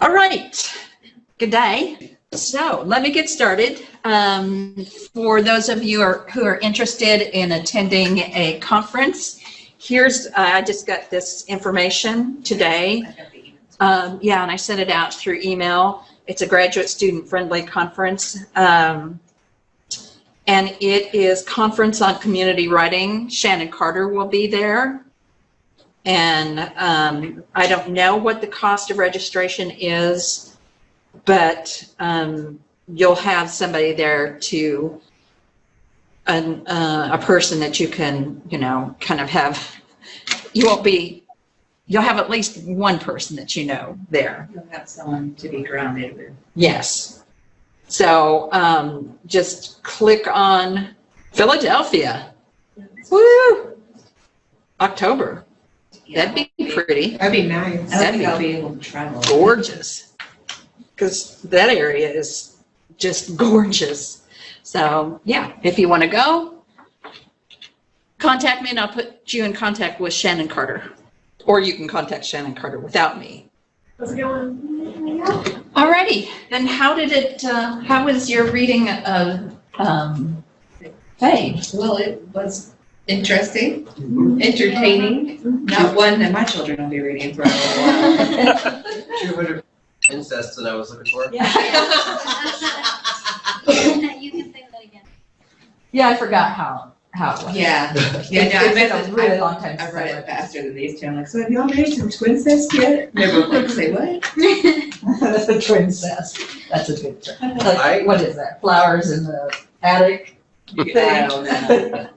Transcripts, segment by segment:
All right, good day. So let me get started. For those of you who are interested in attending a conference, I just got this information today. Yeah, and I sent it out through email. It's a graduate student friendly conference. And it is Conference on Community Writing. Shannon Carter will be there. And I don't know what the cost of registration is, but you'll have somebody there to, a person that you can, kind of have, you'll have at least one person that you know there. You'll have someone to be grounded with. Yes. So just click on Philadelphia. Woo! October. Yeah. That'd be pretty. That'd be nice. I don't think I'll be able to travel. Gorgeous. Because that area is just gorgeous. So yeah, if you want to go, contact me and I'll put you in contact with Shannon Carter. Or you can contact Shannon Carter without me. How's it going? Alrighty, then how was your reading of Faye? Well, it was interesting, entertaining, not one that my children will be reading for a little while. 200 incest that I was looking for. Yeah. You can say that again. Yeah, I forgot how it was. Yeah, no, It's been a really long time I since read I it read faster than these two. I'm like, so have y'all made some twin cest yet? They both like, say what? That's a twin cest. That's a good term. I- What is that? Flowers in the attic? I don't know.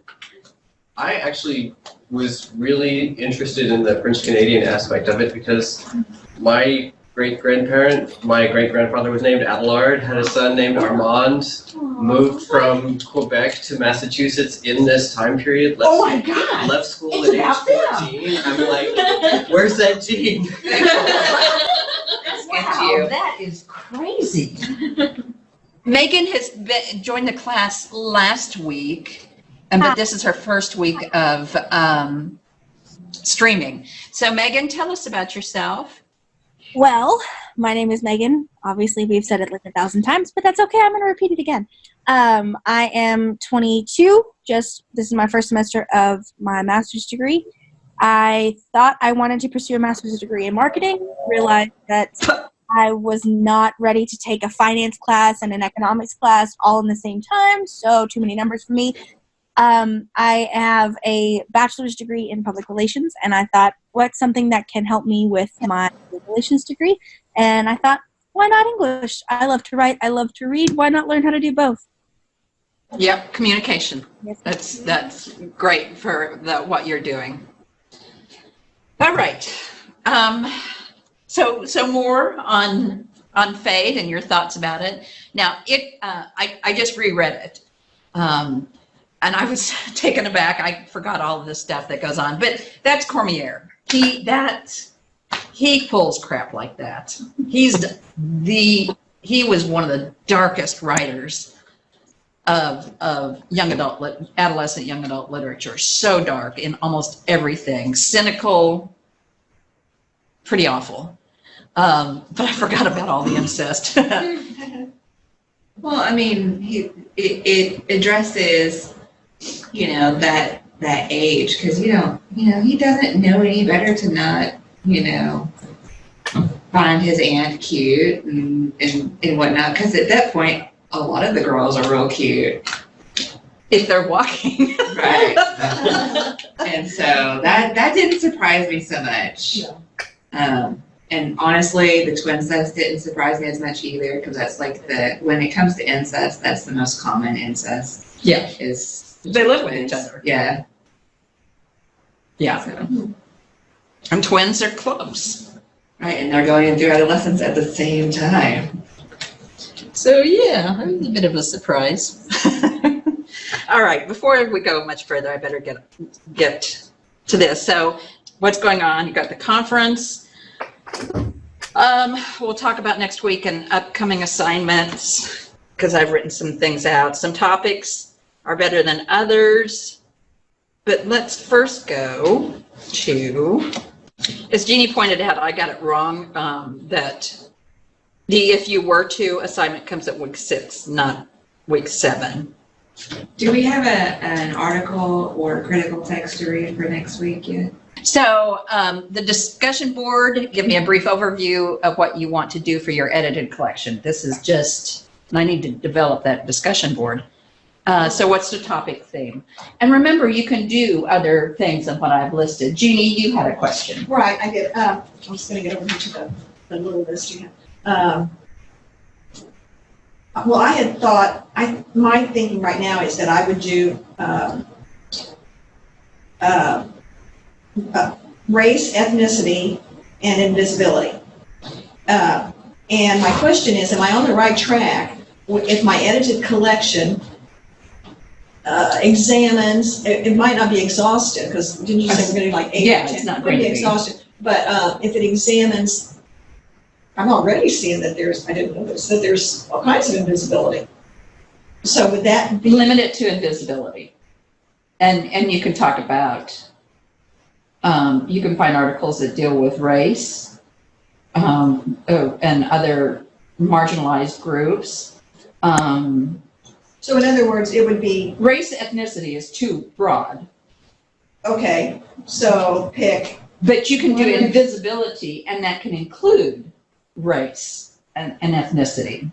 I actually was really interested in the French Canadian aspect of it because my great-grandfather was named Abelard, had a son named Armand, moved from Quebec to Massachusetts in this time period. Oh my God! Left school It's at age about them. 14. I'm like, where's that gene? Wow, that is crazy. Megan has joined the class last week, but this is her first week of streaming. So Megan, tell us about yourself. Well, my name is Megan. Obviously, we've said it like 1,000 times, but that's okay. I'm going to repeat it again. I am 22. This is my first semester of my master's degree. I thought I wanted to pursue a master's degree in marketing, realized that I was not ready to take a finance class and an economics class all in the same time, so too many numbers for me. I have a bachelor's degree in public relations, and I thought, what's something that can help me with my public relations degree? And I thought, why not English? I love to write. I love to read. Why not learn how to do both? Yep, communication. Yes. That's great for what you're doing. All right. So more on Fade and your thoughts about it. Now I just reread it. And I was taken aback. I forgot all of this stuff that goes on, but that's Cormier. He pulls crap like that. He was one of the darkest writers of adolescent young adult literature. So dark in almost everything. Cynical, pretty awful. But I forgot about all the incest. Well, I mean, it addresses, that age, because he doesn't know any better to not, find his aunt cute and whatnot. Because at that point, a lot of the girls are real cute. If they're walking. Right. And so that didn't surprise me so much. Yeah. And honestly, the twin incest didn't surprise me as much either, because that's like when it comes to incest, that's the most common incest. Yeah. Is They live with each other. Yeah. Yeah. So, And twins are close. right, and they're going through adolescence at the same time. So yeah, it was a bit of a surprise. All right, before we go much further, I better get to this. So what's going on? You got the conference. We'll talk about next week and upcoming assignments, because I've written some things out. Some topics are better than others. But let's first go to, as Jeannie pointed out, I got it wrong, that if you were to, assignment comes at week 6, not week 7. Do we have an article or critical text to read for next week yet? So the discussion board, give me a brief overview of what you want to do for your edited collection. This is just, and I need to develop that discussion board. So what's the topic theme? And remember, you can do other things than what I've listed. Jeannie, you had a question. Right, I did. I'm just gonna get over here to the little list you have. Well, I had thought, my thinking right now is that I would do, race, ethnicity, and invisibility. And my question is, am I on the right track if my edited collection examines, it might not be exhaustive, because didn't you say we're going to do like 8 Yeah, or 10? it's not It wouldn't going to be. exhaustive, but if it examines, I'm already seeing that I didn't know this, that there's all kinds of invisibility. So would that be? Limit it to invisibility. And you can talk about, you can find articles that deal with race and other marginalized groups. So in other words, it would be, Race, ethnicity is too broad, okay, so pick, but you can do invisibility, and that can include race and ethnicity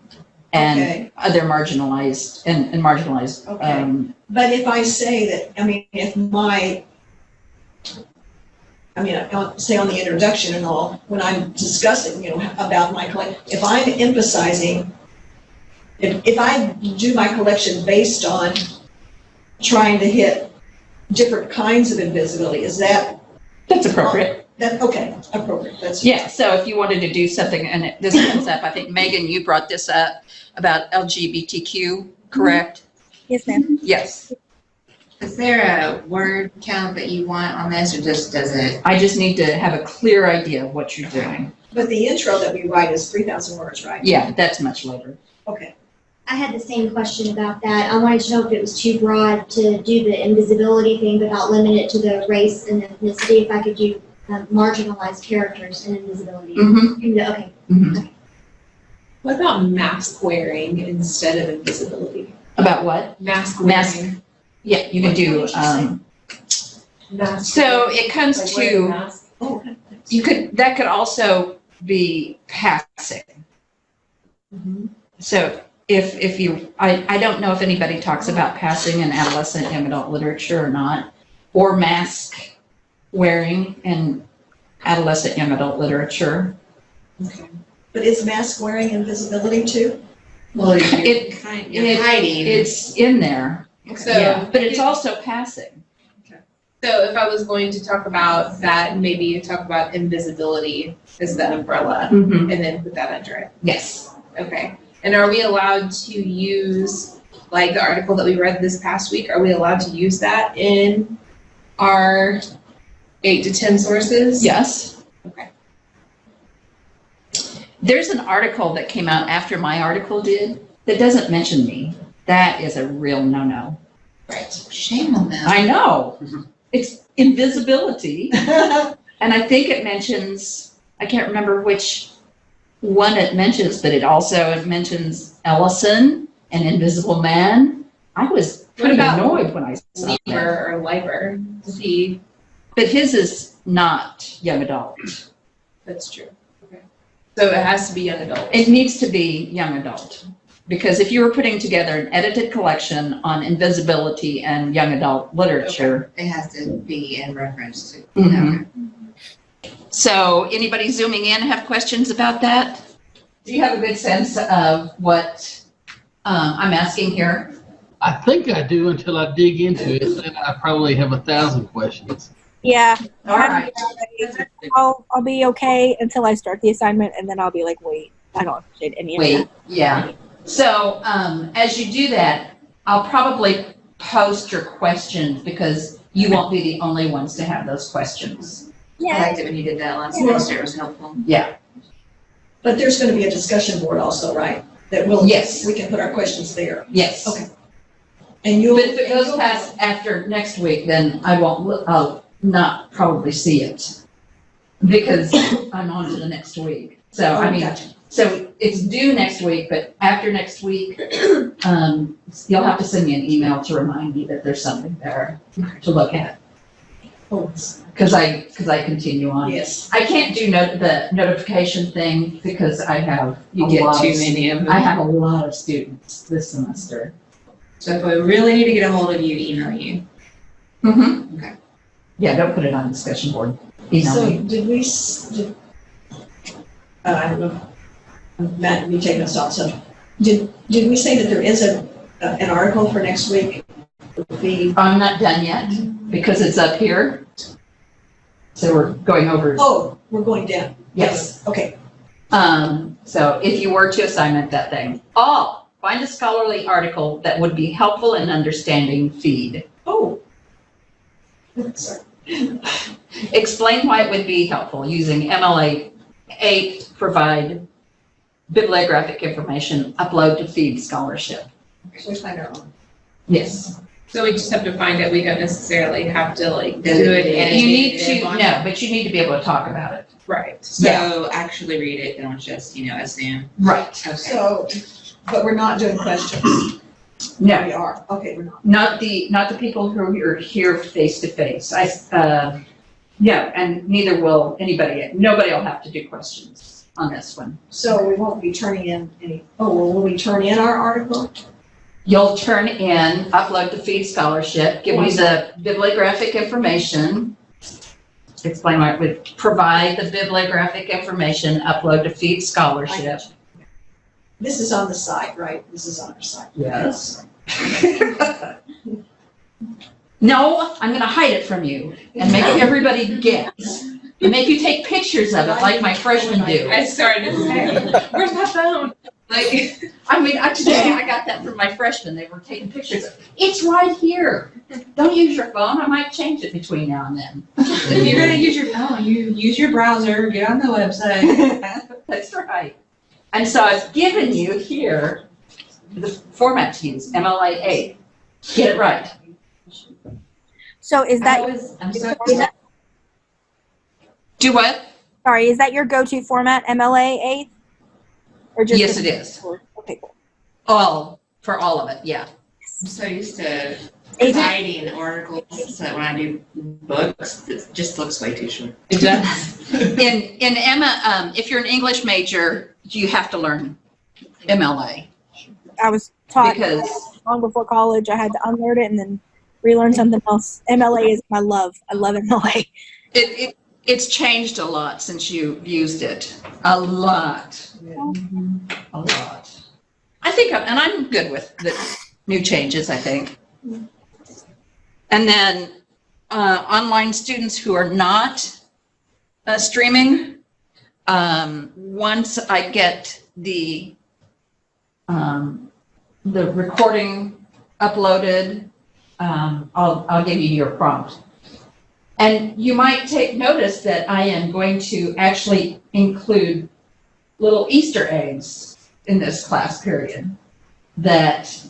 and Okay. other marginalized and marginalized. Okay. But if I say that, say on the introduction and all, when I'm discussing, about my collection, if I'm emphasizing, if I do my collection based on trying to hit different kinds of invisibility, is that, That's appropriate. okay, appropriate, that's. Yeah, so if you wanted to do something, and this comes up, I think, Megan, you brought this up about LGBTQ, correct? Yes, ma'am. Yes. Is there a word count that you want on this, or just does it? I just need to have a clear idea of what you're doing. But the intro that we write is 3,000 words, right? Yeah, that's much later. Okay. I had the same question about that. I wanted to know if it was too broad to do the invisibility thing, but not limit it to the race and ethnicity. If I could do marginalized characters and invisibility. Mm-hmm. Okay. Mm-hmm. What about mask wearing instead of invisibility? About what? Mask Mask. wearing. Yeah, you can do, Mask. so it comes Like wearing a to, mask. Oh, okay. that could also be passing. So if you, I don't know if anybody talks about passing in adolescent young adult literature or not, or mask wearing in adolescent young adult literature. Okay. But is mask wearing invisibility too? Well, you're It- hiding. It's in there, So, yeah, but it's also passing. so if I was going to talk about that, maybe you talk about invisibility as the umbrella Mm-hmm. and then put that under it. Yes. Okay. And are we allowed to use, like the article that we read this past week, are we allowed to use that in our 8 to 10 sources? Yes. Okay. There's an article that came out after my article did that doesn't mention me. That is a real no-no. Right. Shame on them. I know. It's invisibility. And I think it mentions, I can't remember which one it mentions, but it mentions Ellison, an invisible man. I was pretty about annoyed when I saw that. Lieber or Liber, see, But his is not young adult. that's true. Okay. So it has to be young adult. It needs to be young adult. Because if you were putting together an edited collection on invisibility and young adult literature. It has to be in reference to. Mhm. So anybody zooming in have questions about that? Do you have a good sense of what I'm asking here? I think I do until I dig into it, then I probably have 1,000 questions. Yeah. All right. I'll be okay until I start the assignment, and then I'll be like, wait, I don't appreciate any of Wait, that. yeah. So as you do that, I'll probably post your questions because you won't be the only ones to have those questions. I liked it when you did that last semester, it was helpful. Yeah. But there's going to be a discussion board also, right? That will. Yes. We can put our questions there. Yes. Okay. And you'll. But if it goes past after next week, then I'll not probably see it because I'm on to the next week. So, I mean, Gotcha. So it's due next week, but after next week, you'll have to send me an email to remind me that there's something there to look at. Oh, Because I continue on. yes. I can't do the notification thing because I have You a get lot too of- many of them. I have a lot of students this semester. So if I really need to get a hold of you, email you. Mm-hmm. Okay. Yeah, don't put it on discussion board. Email So me. did we, I don't know, Matt, you take us off, so, did we say that there is an article for next week? I'm not done yet because it's up here. So we're going over. Oh, we're going down. Yes. Okay, So if you were to assignment that thing, find a scholarly article that would be helpful in understanding feed. oh. Sorry. Explain why it would be helpful using MLA 8, provide bibliographic information, upload to feed scholarship. So we find our own. Yes. So we just have to find it. We don't necessarily have to like do Does it. it- You need annotated to, on- no, but you need to be able to talk about it. Right. So actually read it, don't just, assume. Right. Okay. So, but we're not doing questions. No, We are, okay, we're not. not the people who are here face to face. No, and neither will anybody. Nobody will have to do questions on this one. So we won't be turning in any, will we turn in our article? You'll turn in, upload to feed scholarship, give me the bibliographic information. Explain why it would provide the bibliographic information, upload to feed scholarship. This is on the site, right? This is on our site. Yes. No, I'm gonna hide it from you and make everybody guess. And make you take pictures of it like my freshmen do. I started to say, where's my phone? Like, I mean, today I got that from my freshmen. They were taking pictures of it. It's right here. Don't use your phone. I might change it between now and then. If you're gonna use your phone, you use your browser, get on the website. That's right. And so I've given you here the format to use, MLA 8. Get it right. So is that I'm sorry. Do what? sorry? Is that your go-to format, MLA 8? Or just Yes, it is. Okay, cool. For all of it, yeah. I'm so used to Eight. writing articles that when I do books, it just looks way too short. it does. In Emma, if you're an English major, you have to learn MLA I was taught because long before college. I had to unlearn it and then relearn something else. MLA is my love. I love MLA. it's changed a lot since you've used it. A lot. A lot. I think, I'm good with the new changes, I think. And then online students who are not streaming, once I get the recording uploaded, I'll give you your prompt. And you might take notice that I am going to actually include little Easter eggs in this class period that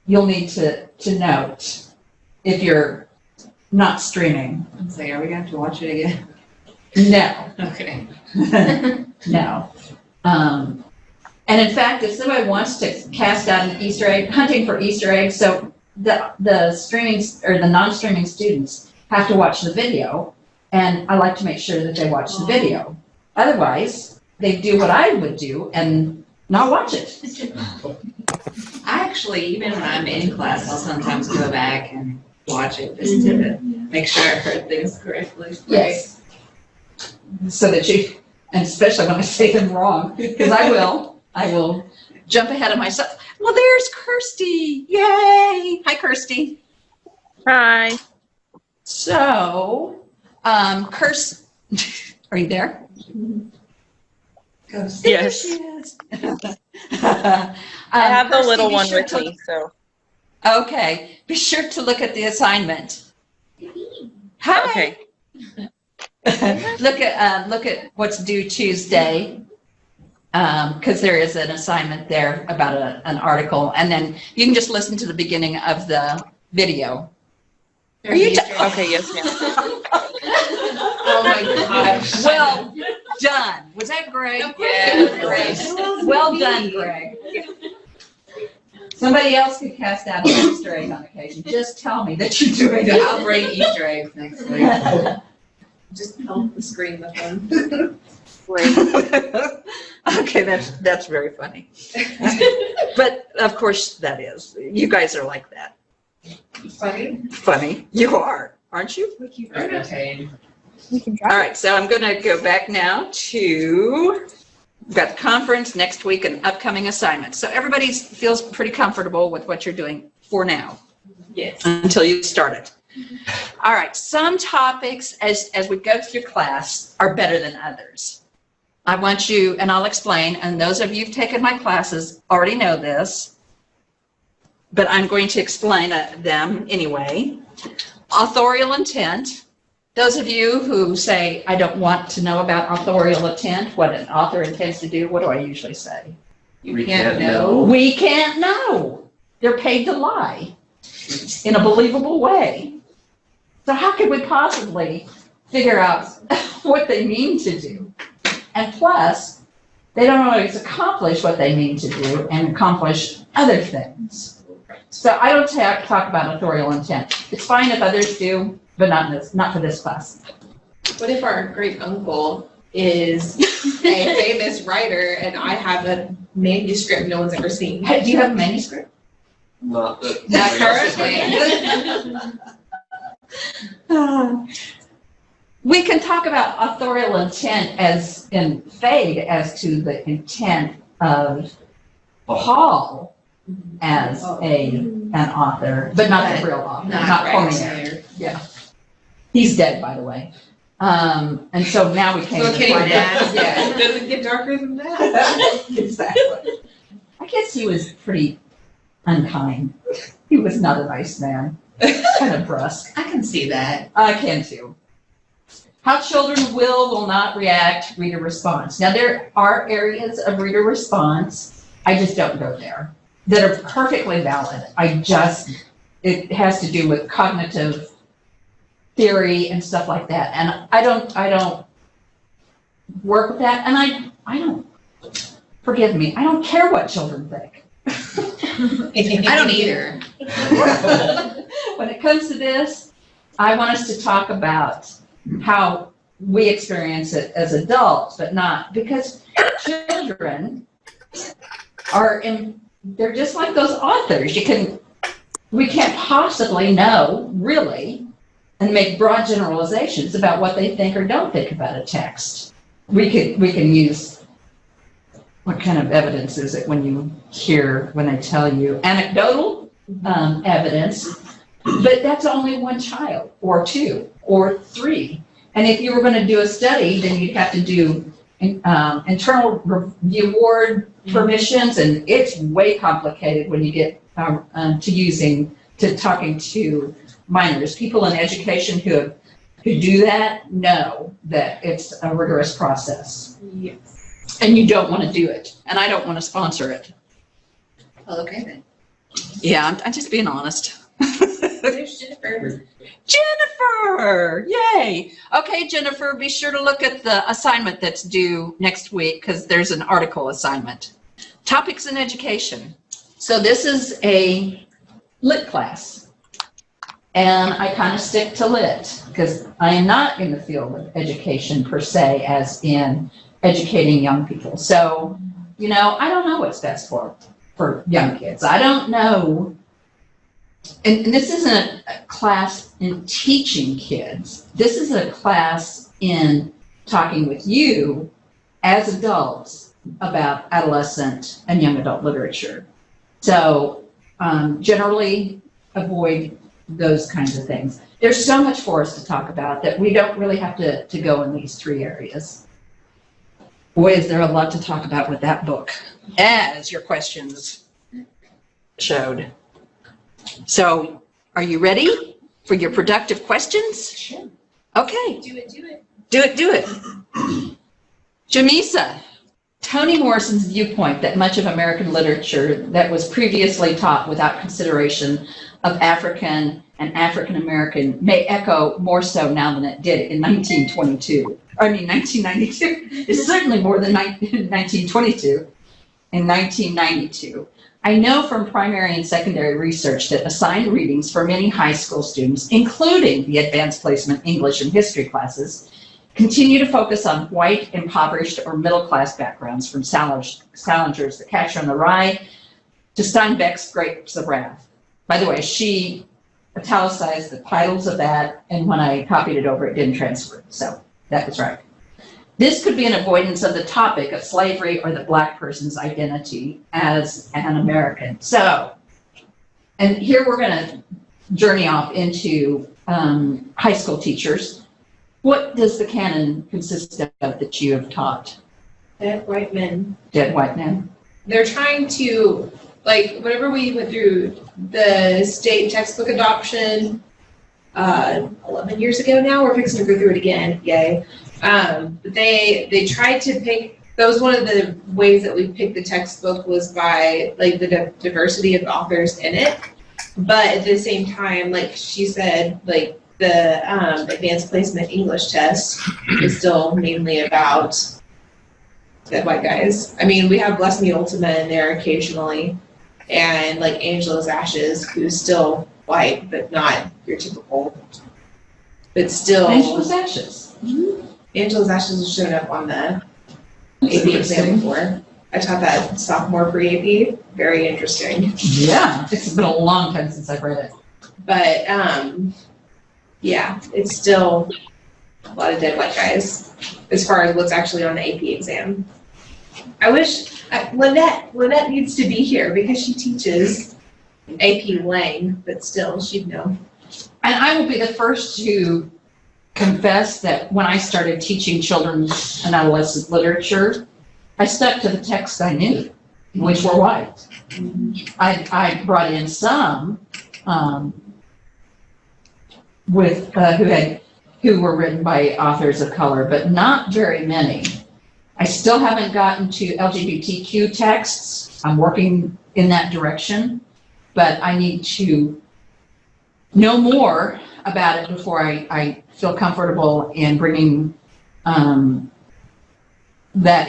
you'll need to note if you're not streaming. I'm like, are we gonna have to watch it again? No. Okay. No. And in fact, if somebody wants to cast out an Easter egg, hunting for Easter eggs, so the streaming or the non-streaming students have to watch the video, and I like to make sure that they watch the video. Otherwise, they do what I would do and not watch it. I actually, even when I'm in class, I'll sometimes go back and watch it just to make sure I heard things correctly. Yes. So that and especially when I say them wrong, because I will jump ahead of myself. Well, there's Kirsty. Yay. Hi, Kirsty. Hi. So, are you there? Goes. Yes. There she is. I have the Kirsty, little be one sure with to- me, so. Okay, be sure to look at the assignment. Hi. Okay. Look at what's due Tuesday, because there is an assignment there about an article, and then you can just listen to the beginning of the video. Are you Okay, yes, ma'am. Oh my gosh. Well done. Was that great? Yeah, Great. Well Well done, Greg. Somebody else could cast out an Easter egg on occasion. Just tell me that you're doing it. I'll bring Easter eggs next week. Just help the screen with them. Okay, that's very funny. But of course that is. You guys are like that. Funny. Funny. You are, aren't you? Entertained. We can All try. right, so I'm going to go back now to, we've got the conference next week and upcoming assignments. So everybody feels pretty comfortable with what you're doing for now. Yes. Until you start it. All right, some topics as we go through class are better than others. I want you, and I'll explain, and those of you who've taken my classes already know this, but I'm going to explain them anyway. Authorial intent. Those of you who say, I don't want to know about authorial intent, what an author intends to do, what do I usually say? You can't know. We can't know. They're paid to lie in a believable way. So how could we possibly figure out what they mean to do? And plus, they don't always accomplish what they mean to do and accomplish other things. So I don't talk about authorial intent. It's fine if others do, but not for this class. What if our great uncle is a famous writer and I have a manuscript no one's ever seen? Hey, do you have a manuscript? Not that. Not currently. We can talk about authorial intent as in vague as to the intent of Paul as an author, but not the real author, not Cormier. Yeah. He's dead, by the way. And so now we came So to can find you out. Yeah. It doesn't get darker than that. Exactly. I guess he was pretty unkind. He was not a nice man. Kind of brusque. I can see that. I can too. How children will not react, reader response. Now there are areas of reader response, I just don't go there, that are perfectly valid. It has to do with cognitive theory and stuff like that. And I don't work with that. And I don't, forgive me, I don't care what children think. I don't either. When it comes to this, I want us to talk about how we experience it as adults, but not because children they're just like those authors. We can't possibly know really and make broad generalizations about what they think or don't think about a text. We can use, what kind of evidence is it when they tell you anecdotal evidence, but that's only one child or two or three. And if you were going to do a study, then you'd have to do internal reward permissions, and it's way complicated when you get to talking to minors. People in education who do that know that it's a rigorous process. Yes. And you don't want to do it, and I don't want to sponsor it. Well, okay then. Yeah, I'm just being honest. There's Jennifer. Jennifer, yay. Okay, Jennifer, be sure to look at the assignment that's due next week because there's an article assignment. Topics in education. So this is a lit class. And I kind of stick to lit because I am not in the field of education per se, as in educating young people. So, I don't know what's best for young kids. I don't know. And this isn't a class in teaching kids. This is a class in talking with you as adults about adolescent and young adult literature. So generally avoid those kinds of things. There's so much for us to talk about that we don't really have to go in these three areas. Boy, is there a lot to talk about with that book, as your questions showed. So, are you ready for your productive questions? Sure. Okay. Do it. Do it. Jamisa, Toni Morrison's viewpoint that much of American literature that was previously taught without consideration of African and African American may echo more so now than it did in 1992. 1992. It's certainly more than 1922. in 1992. I know from primary and secondary research that assigned readings for many high school students, including the advanced placement English and history classes, continue to focus on white, impoverished, or middle-class backgrounds, from Salinger's The Catcher in the Rye to Steinbeck's Grapes of Wrath. By the way, she italicized the titles of that, and when I copied it over, it didn't transfer, so that was right. This could be an avoidance of the topic of slavery or the Black person's identity as an American. So, and here we're going to journey off into high school teachers. What does the canon consist of that you have taught? Dead white men. Dead white men. They're trying to, like, whenever we went through the state textbook adoption 11 years ago now, we're fixing to go through it again, yay. But they tried to pick, that was one of the ways that we picked the textbook, was by like the diversity of authors in it. But at the same time, like she said, like the advanced placement English test is still mainly about dead white guys. I mean, we have Bless Me Ultima in there occasionally, and like Angela's Ashes, who's still white, but not your typical, but still. Angela's Ashes. Angela's Ashes has shown up on the AP exam before. I taught that sophomore pre-AP. Very interesting. Yeah, it's been a long time since I've read it. But yeah, it's still a lot of dead white guys as far as what's actually on the AP exam. I wish Lynette needs to be here because she teaches AP Lang, but still she'd know. And I will be the first to confess that when I started teaching children's and adolescent literature, I stuck to the texts I knew, which were white. I brought in some who were written by authors of color, but not very many. I still haven't gotten to LGBTQ texts. I'm working in that direction, but I need to know more about it before I feel comfortable in bringing that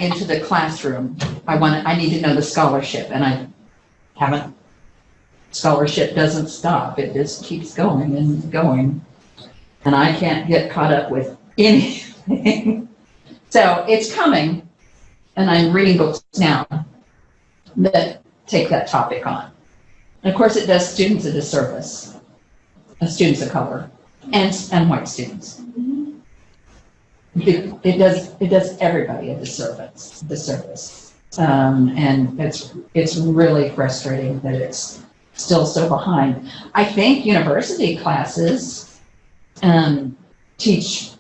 into the classroom. I need to know the scholarship, and I haven't. Scholarship doesn't stop. It just keeps going and going. And I can't get caught up with anything. So it's coming, and I'm reading books now that take that topic on. And of course, it does students a disservice, students of color, and white students. It does everybody a disservice. And it's really frustrating that it's still so behind. I think university classes teach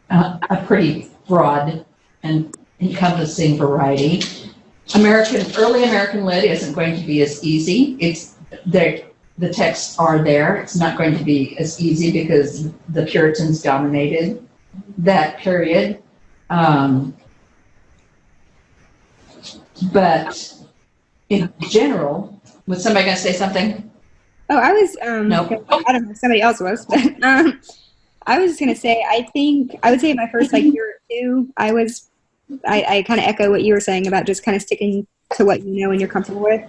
a pretty broad and encompassing variety. Early American Lit isn't going to be as easy. The texts are there. It's not going to be as easy because the Puritans dominated that period. But in general, was somebody going to say something? Oh, I was, No. I don't know if somebody else was, but I was just going to say, I would say my first year or two, I kind of echo what you were saying about just kind of sticking to what you know and you're comfortable with.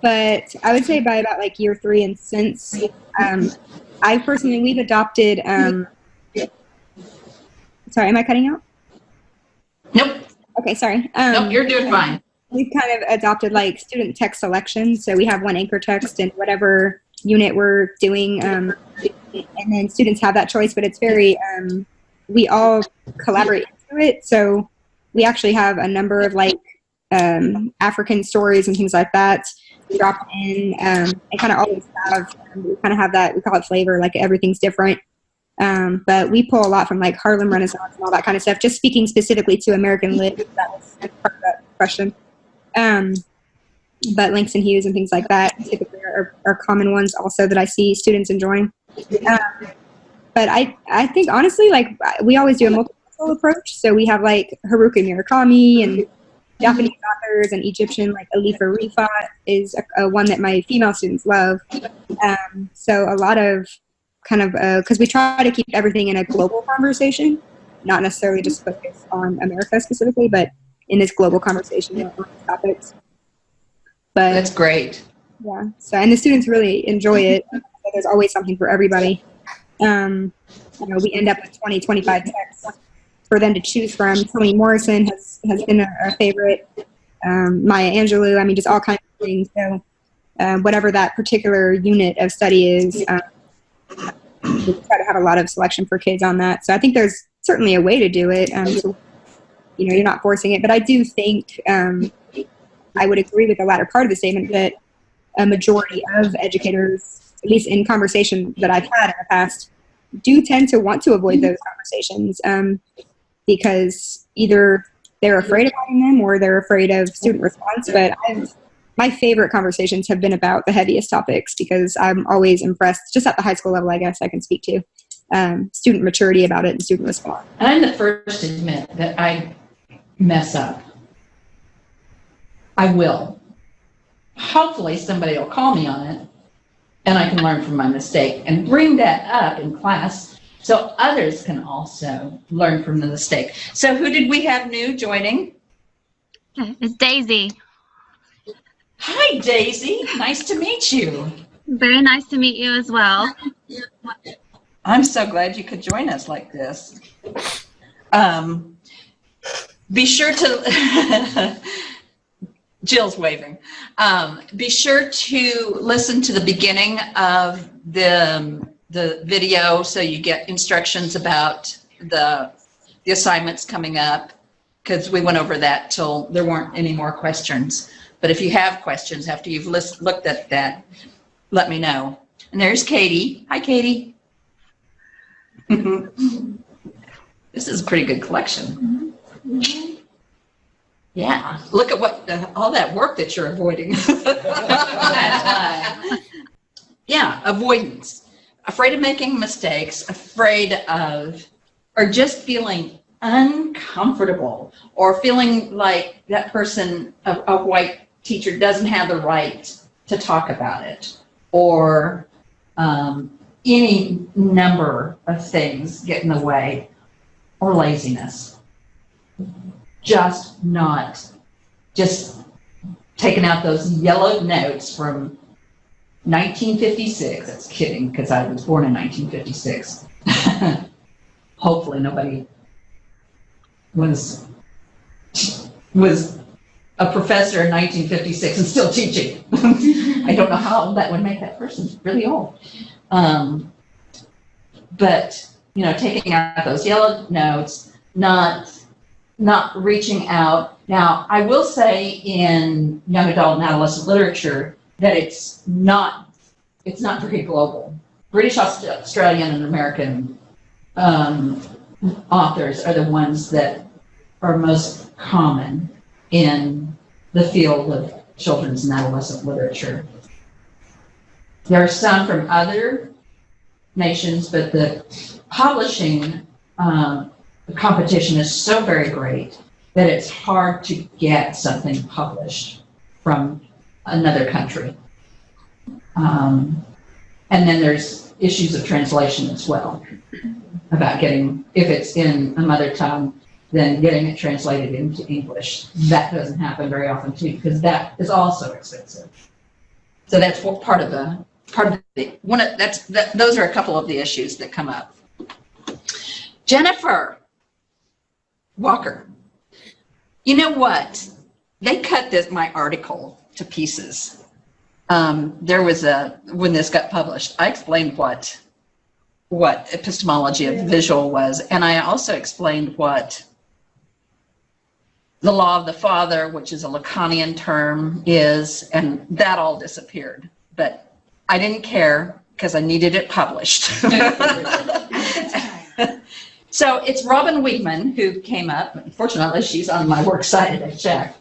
But I would say by about year 3 and since, we've adopted, sorry, am I cutting out? Nope. Okay, sorry. Nope, you're doing fine. We've kind of adopted student text selection. So we have one anchor text in whatever unit we're doing. And then students have that choice, but it's very, we all collaborate into it. So we actually have a number of African stories and things like that drop in. And kind of always have, we kind of have that, we call it flavor, everything's different. But we pull a lot from Harlem Renaissance and all that kind of stuff, just speaking specifically to American Lit. That was part of that question. But Langston Hughes and things like that typically are common ones also that I see students enjoying. But I think honestly, we always do a multicultural approach. So we have Haruki Murakami and Japanese authors and Egyptian, Alifa Rifat is a one that my female students love. So a lot of because we try to keep everything in a global conversation, not necessarily just focus on America specifically, but in this global conversation on these topics. But That's great. yeah, so and the students really enjoy it. There's always something for everybody. We end up with 20, 25 texts for them to choose from. Toni Morrison has been a favorite. Maya Angelou, I mean, just all kinds of things. So whatever that particular unit of study is, we try to have a lot of selection for kids on that. So I think there's certainly a way to do it. So, you're not forcing it. But I do think I would agree with the latter part of the statement that a majority of educators, at least in conversation that I've had in the past, do tend to want to avoid those conversations because either they're afraid of having them or they're afraid of student response. But my favorite conversations have been about the heaviest topics because I'm always impressed, just at the high school level, I guess I can speak to, student maturity about it and student response. And I'm the first to admit that I mess up. I will. Hopefully somebody will call me on it and I can learn from my mistake and bring that up in class so others can also learn from the mistake. So who did we have new joining? It's Daisy. Hi, Daisy. Nice to meet you. Very nice to meet you as well. I'm so glad you could join us like this. Be sure to, Jill's waving. Be sure to listen to the beginning of the video so you get instructions about the assignments coming up, because we went over that till there weren't any more questions. But if you have questions after you've looked at that, let me know. And there's Katie. Hi, Katie. This is a pretty good collection. Yeah, look at what all that work that you're avoiding. Yeah, avoidance. Afraid of making mistakes, afraid of, or just feeling uncomfortable, or feeling like that person, a white teacher, doesn't have the right to talk about it, or any number of things get in the way, or laziness. Just taking out those yellow notes from 1956. That's kidding, because I was born in 1956. Hopefully nobody was a professor in 1956 and still teaching. I don't know how that would make that person really old. But, taking out those yellow notes, not reaching out. Now, I will say in young adult and adolescent literature that it's not very global. British, Australian, and American authors are the ones that are most common in the field of children's and adolescent literature. There are some from other nations, but the publishing competition is so very great that it's hard to get something published from another country. And then there's issues of translation as well, about getting, if it's in a mother tongue, then getting it translated into English. That doesn't happen very often too, because that is also expensive. So that's what those are a couple of the issues that come up. Jennifer Walker, you know what? They cut my article to pieces. When this got published, I explained what epistemology of visual was, and I also explained what the law of the father, which is a Lacanian term, is, and that all disappeared. But I didn't care because I needed it published. So it's Robin Wiegman who came up. Unfortunately, she's on my works cited, I checked.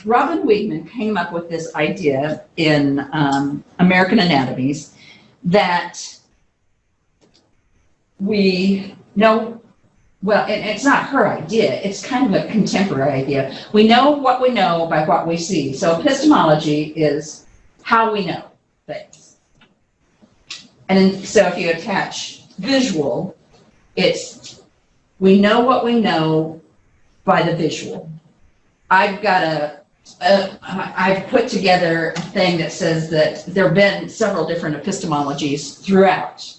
Robin Wiegman came up with this idea in American Anatomies that we know, well, it's not her idea, it's kind of a contemporary idea. We know what we know by what we see. So epistemology is how we know things. And so if you attach visual, it's we know what we know by the visual. I've got I've put together a thing that says that there have been several different epistemologies throughout.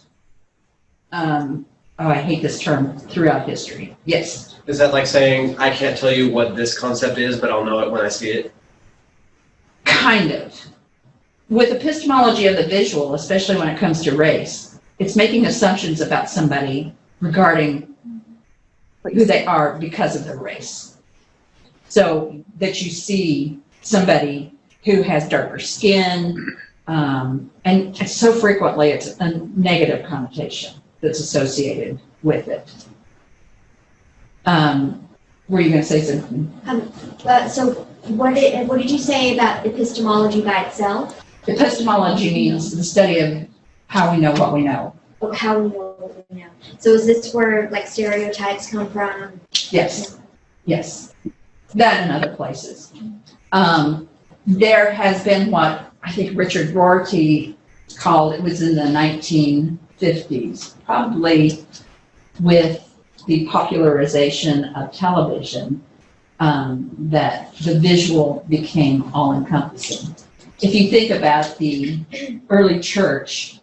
I hate this term, throughout history. Yes. Is that like saying, I can't tell you what this concept is, but I'll know it when I see it? Kind of. With epistemology of the visual, especially when it comes to race, it's making assumptions about somebody regarding who they are because of their race. So that you see somebody who has darker skin, and so frequently it's a negative connotation that's associated with it. Were you going to say something? So what did you say about epistemology by itself? Epistemology means the study of how we know what we know. Or how we know what we know. So is this where like stereotypes come from? Yes, yes. That and other places. There has been what I think Richard Rorty called, it was in the 1950s, probably with the popularization of television, that the visual became all-encompassing. If you think about the early church,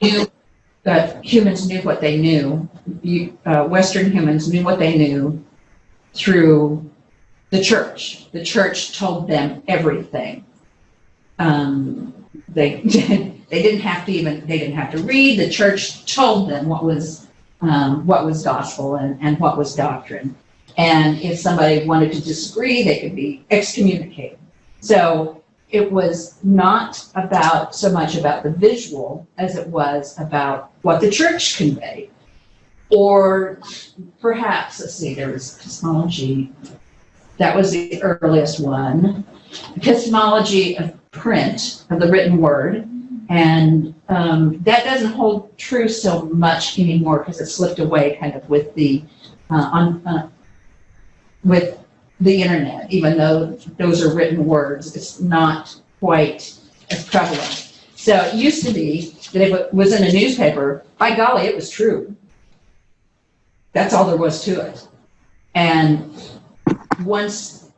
humans knew what they knew. Western humans knew what they knew through the church. The church told them everything. They didn't have to read. The church told them what was gospel and what was doctrine. And if somebody wanted to disagree, they could be excommunicated. So it was not about so much about the visual as it was about what the church conveyed. Or perhaps, let's see, there was epistemology. That was the earliest one. Epistemology of print, of the written word. And that doesn't hold true so much anymore because it slipped away kind of with the internet. Even though those are written words, it's not quite as prevalent. So it used to be that if it was in a newspaper, by golly, it was true. That's all there was to it. And once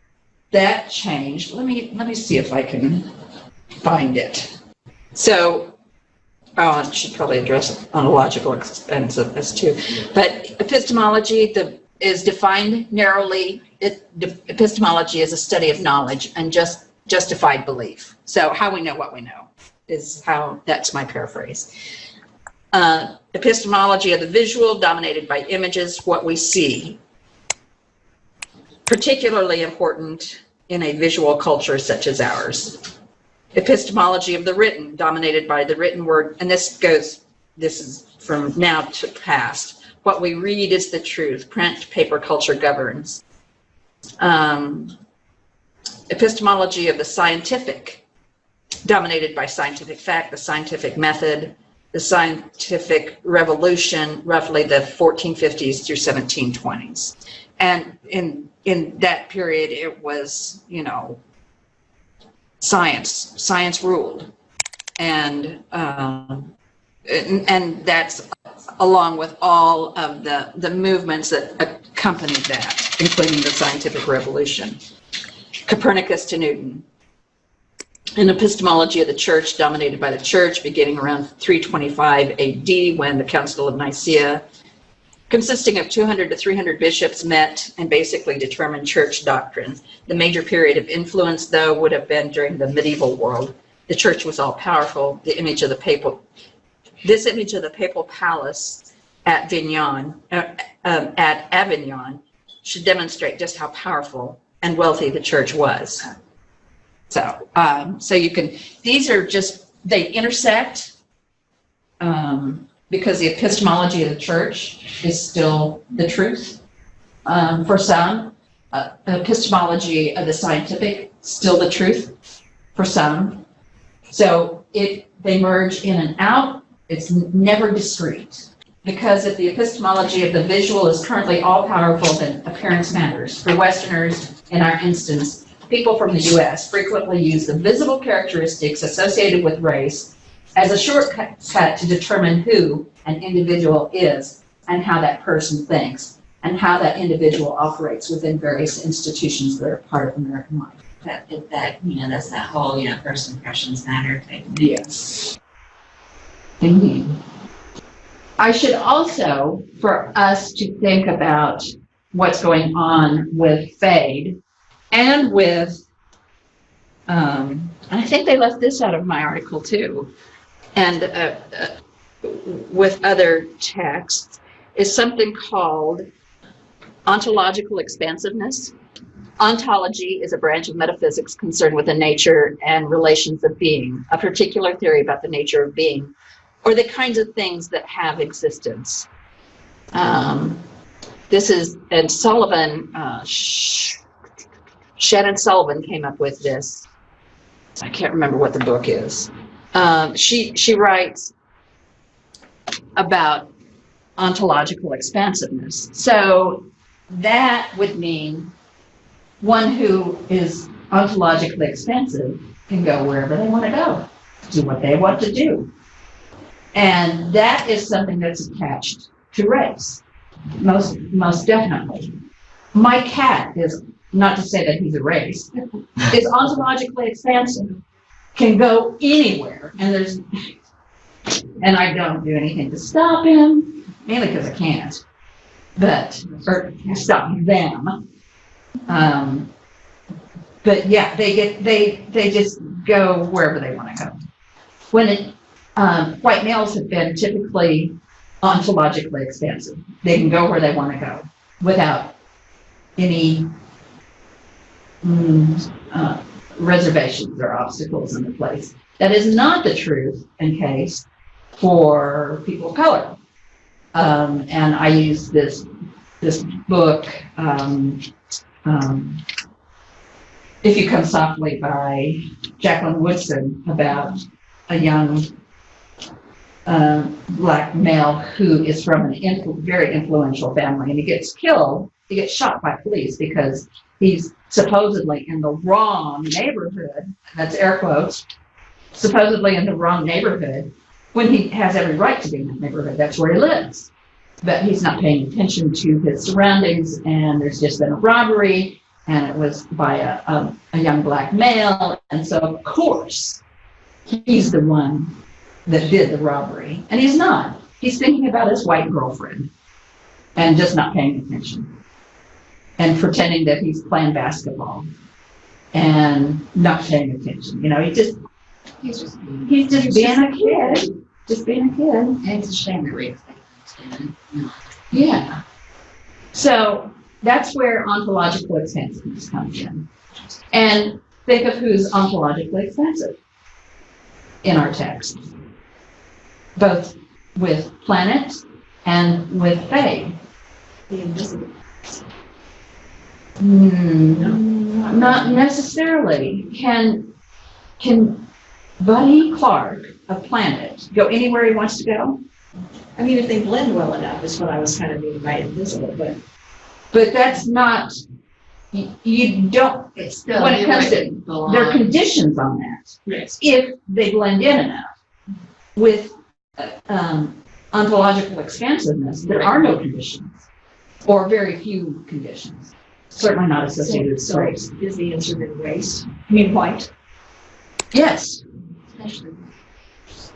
that changed, let me see if I can find it. So, I should probably address ontological expense of this too. But epistemology is defined narrowly. Epistemology is a study of knowledge and justified belief. So how we know what we know is how, that's my paraphrase. Epistemology of the visual, dominated by images, what we see. Particularly important in a visual culture such as ours. Epistemology of the written, dominated by the written word, and this is from now to past. What we read is the truth. Print, paper culture governs. Epistemology of the scientific, dominated by scientific fact, the scientific method, the scientific revolution, roughly the 1450s through 1720s. And in that period, it was, science ruled. And that's along with all of the movements that accompanied that, including the scientific revolution. Copernicus to Newton. An epistemology of the church, dominated by the church, beginning around 325 AD when the Council of Nicaea, consisting of 200 to 300 bishops, met and basically determined church doctrine. The major period of influence, though, would have been during the medieval world. The church was all powerful. This image of the papal palace at Avignon should demonstrate just how powerful and wealthy the church was. So, you can, these are just, they intersect because the epistemology of the church is still the truth for some. Epistemology of the scientific, still the truth for some. So they merge in and out. It's never discrete. Because if the epistemology of the visual is currently all-powerful, then appearance matters. For Westerners, in our instance, people from the U.S. frequently use the visible characteristics associated with race as a shortcut to determine who an individual is and how that person thinks. and how that individual operates within various institutions that are part of American life. That's that whole, first impressions matter type thing. Yes. Indeed. I should also, for us to think about what's going on with FADE and with, and I think they left this out of my article too, and with other texts, is something called ontological expansiveness. Ontology is a branch of metaphysics concerned with the nature and relations of being, a particular theory about the nature of being, or the kinds of things that have existence. This is, and Sullivan, Shannon Sullivan came up with this. I can't remember what the book is. She writes about ontological expansiveness. So that would mean one who is ontologically expansive can go wherever they want to go, do what they want to do. And that is something that's attached to race, most definitely. My cat is, not to say that he's a race, is ontologically expansive, can go anywhere, and I don't do anything to stop him, mainly because I can't, or stop them. But yeah, they just go wherever they want to go. When white males have been typically ontologically expansive, they can go where they want to go without any reservations or obstacles in the place. That is not the truth in case for people of color. And I use this book, If You Come Softly by Jacqueline Woodson, about a young black male who is from a very influential family, and he gets killed, he gets shot by police because he's supposedly in the wrong neighborhood, that's air quotes, supposedly in the wrong neighborhood, when he has every right to be in that neighborhood, that's where he lives. But he's not paying attention to his surroundings, and there's just been a robbery, and it was by a young black male, and so of course he's the one that did the robbery, and he's not. He's thinking about his white girlfriend and just not paying attention and pretending that he's playing basketball and not paying attention. He's just being a kid, just being a kid. And it's a shame that we expect them to. Yeah. So that's where ontological expansiveness comes in. And think of who's ontologically expansive in our text, both with planet and with fae. The invisible. Not necessarily. Can Buddy Clark of Planet go anywhere he wants to go? I mean, if they blend well enough is what I was kind of meaning by invisible, But that's not, you don't, It's still, when it comes to, there are conditions on that. yes. If they blend in enough. With ontological expansiveness, there are no conditions, or very few conditions. Certainly not associated with So race. is the answer then race? I mean, white? Yes.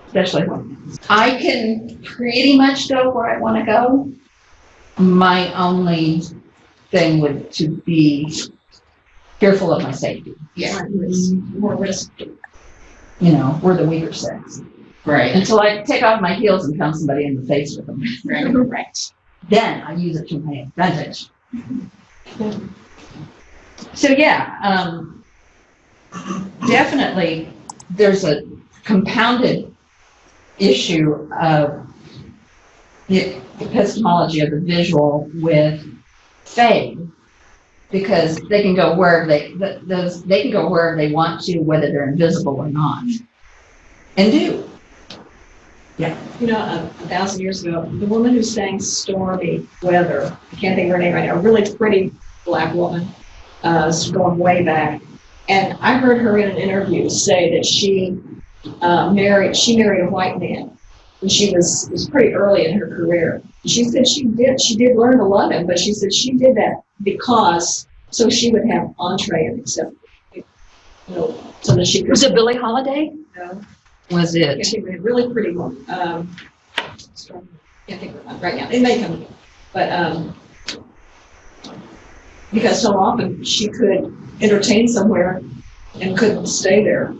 Especially when I can pretty much go where I want to go. My only thing would to be fearful of my safety. Yeah. More risk. We're the weaker sex. Right. Until I take off my heels and pound somebody in the face with them. Right. Then I use it to my advantage. So yeah, definitely there's a compounded issue of the epistemology of the visual with fade, because they can go wherever they can go wherever they want to, whether they're invisible or not, and do. Yeah. 1,000 years ago, the woman who sang Stormy Weather, I can't think of her name right now, a really pretty black woman, going way back. And I heard her in an interview say that she married a white man. when it was pretty early in her career. She said she did learn to love him, but she said she did that because, so she would have entree and accept, so that she could. Was it Billie Holiday? No. Was it? She was really pretty one. Can't think of it right now. It may come again. But because so often she could entertain somewhere and couldn't stay there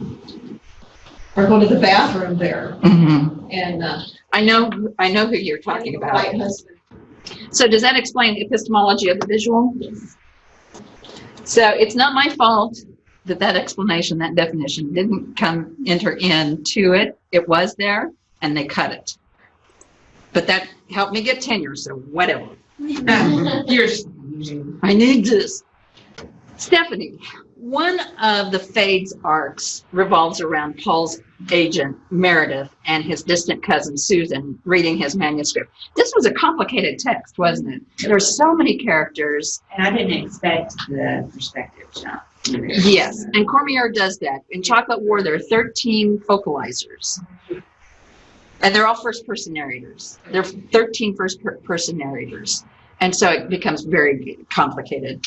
or go to the bathroom there. Mm-hmm. And I know who you're talking about. right husband. So does that explain epistemology of the visual? Yes. So it's not my fault that explanation, that definition didn't enter into it. It was there and they cut it. But that helped me get tenure, so whatever. I need this. Stephanie, one of the Fade's arcs revolves around Paul's agent, Meredith, and his distant cousin, Susan, reading his manuscript. This was a complicated text, wasn't it? There were so many characters. And I didn't expect the perspective shot. Yes, and Cormier does that. In Chocolate War, there are 13 focalizers. And they're all first-person narrators. There are 13 first-person narrators. And so it becomes very complicated.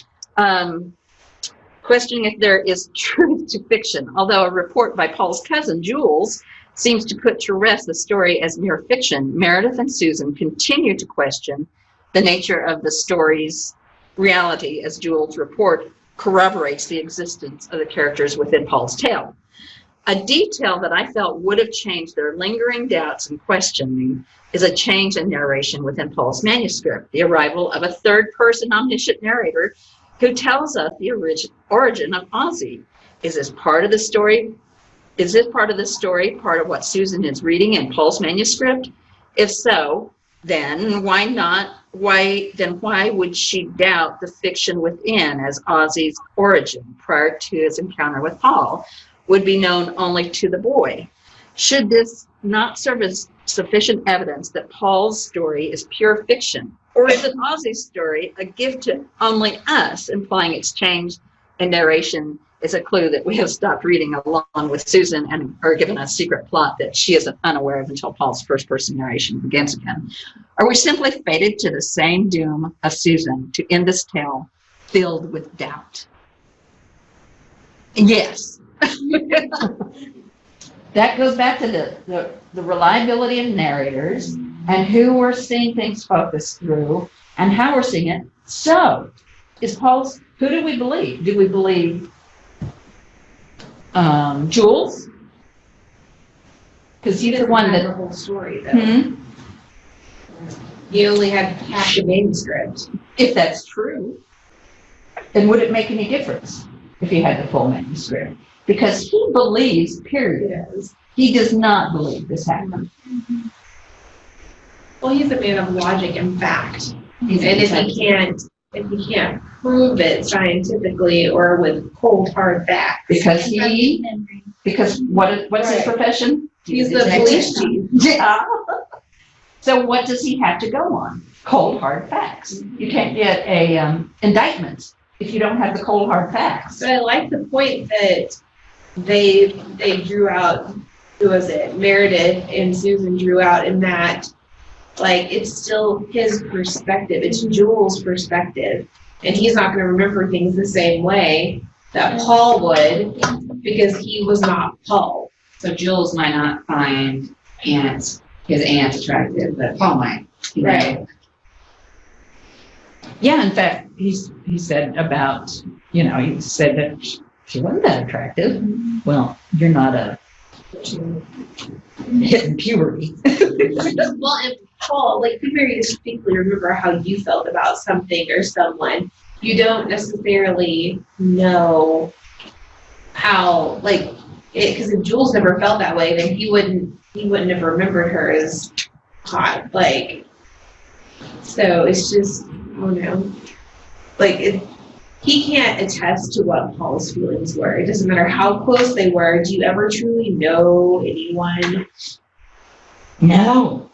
Questioning if there is truth to fiction, although a report by Paul's cousin, Jules, seems to put to rest the story as mere fiction, Meredith and Susan continue to question the nature of the story's reality, as Jules' report corroborates the existence of the characters within Paul's tale. A detail that I felt would have changed their lingering doubts and questioning is a change in narration within Paul's manuscript, the arrival of a third-person omniscient narrator who tells us the origin of Ozzy. Is this part of the story? Is this part of the story part of what Susan is reading in Paul's manuscript? If so, then why not? Why would she doubt the fiction within, as Ozzy's origin prior to his encounter with Paul would be known only to the boy? Should this not serve as sufficient evidence that Paul's story is pure fiction? Or is it Ozzy's story a gift to only us, implying its change in narration is a clue that we have stopped reading along with Susan and are given a secret plot that she is unaware of until Paul's first-person narration begins again? Are we simply fated to the same doom of Susan to end this tale filled with doubt? Yes. That goes back to the reliability of narrators and who we're seeing things focused through and how we're seeing it. So, who do we believe? Do we believe Jules? Because he's the one that the whole story, though. You only had half the manuscript. If that's true, then would it make any difference if he had the full manuscript? Because he believes, period. He does not believe this happened. Well, he's a man of logic and fact. And if he can't prove it scientifically or with cold hard facts. Because what's his profession? He's the police chief. Yeah. So what does he have to go on? Cold hard facts. You can't get a indictment if you don't have the cold hard facts. But I like the point that they drew out, who was it? Meredith and Susan drew out in that, like, it's still his perspective. It's Jules' perspective. And he's not going to remember things the same way that Paul would because he was not Paul. So Jules might not find his aunt attractive, but Paul might. Right. Yeah, in fact, he said about, he said that she wasn't that attractive. Well, you're not hitting puberty. Well, and Paul, like, you very distinctly remember how you felt about something or someone. You don't necessarily know how, like, because if Jules never felt that way, then he wouldn't have remembered her as hot. Like, so it's just, I don't know. Like, he can't attest to what Paul's feelings were. It doesn't matter how close they were. Do you ever truly know anyone? No.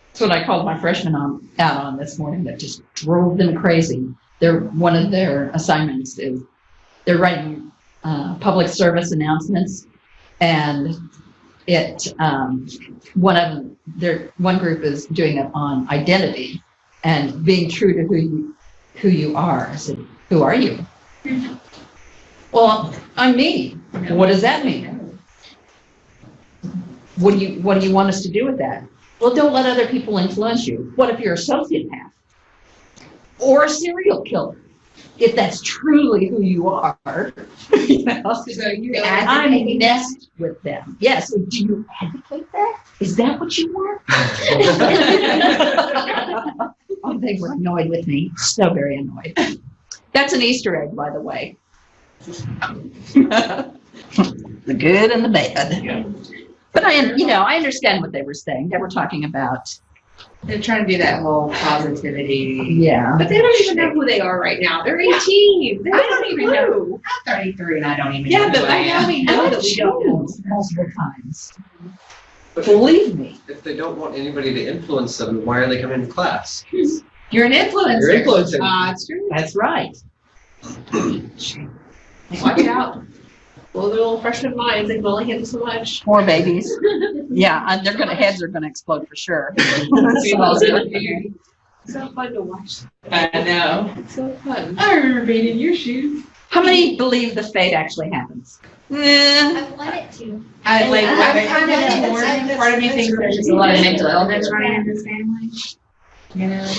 That's what I called my freshmen out on this morning. That just drove them crazy. One of their assignments is they're writing public service announcements, and one group is doing it on identity and being true to who you are. I said, who are you? Well, I'm me. What does that mean? What do you want us to do with that? Well, don't let other people influence you. What if you're a sociopath or a serial killer? If that's truly who you are, you know, I'm messed with them. Yes. So do you advocate that? Is that what you want? Oh, they were annoyed with me. So very annoyed. That's an Easter egg, by the way. The good and the bad. But I understand what they were saying. They were talking about. They're trying to do that whole positivity. Yeah. But they don't even know who they are right now. They're 18. They I don't even know. know. I'm 33 and I don't even know. Yeah, who but I right now am. we know that we don't know. Multiple times. But Believe me. if they don't want anybody to influence them, why are they coming to class? You're an influencer. You're influencing. It's true. That's right. Watch out. Well, the little freshman minds, they can only handle so much. Poor babies. Yeah, and heads are gonna explode for sure. So fun to watch. I know. It's so fun. I remember being in your shoes. How many believe the fate actually happens? I want it to. I'm kind that's- of torn. that's- Part of me thinks there's just a lot of mental illness running in this family. You know?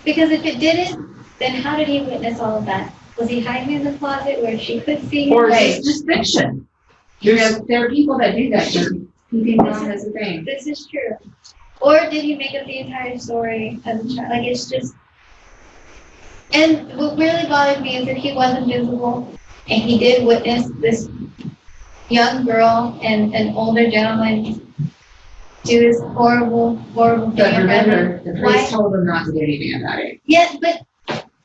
Because if it didn't, then how did he witness all of that? Was he hiding in the closet where she could see him? Or is this just fiction? There are people that do that. Keeping Tom as a thing. This is true. Or did he make up the entire story as a child? Like, it's just. And what really bothered me is that he was invisible, and he did witness this young girl and an older gentleman do this horrible, horrible thing. But remember, the Why- priest told him not to do anything about it. Yeah, but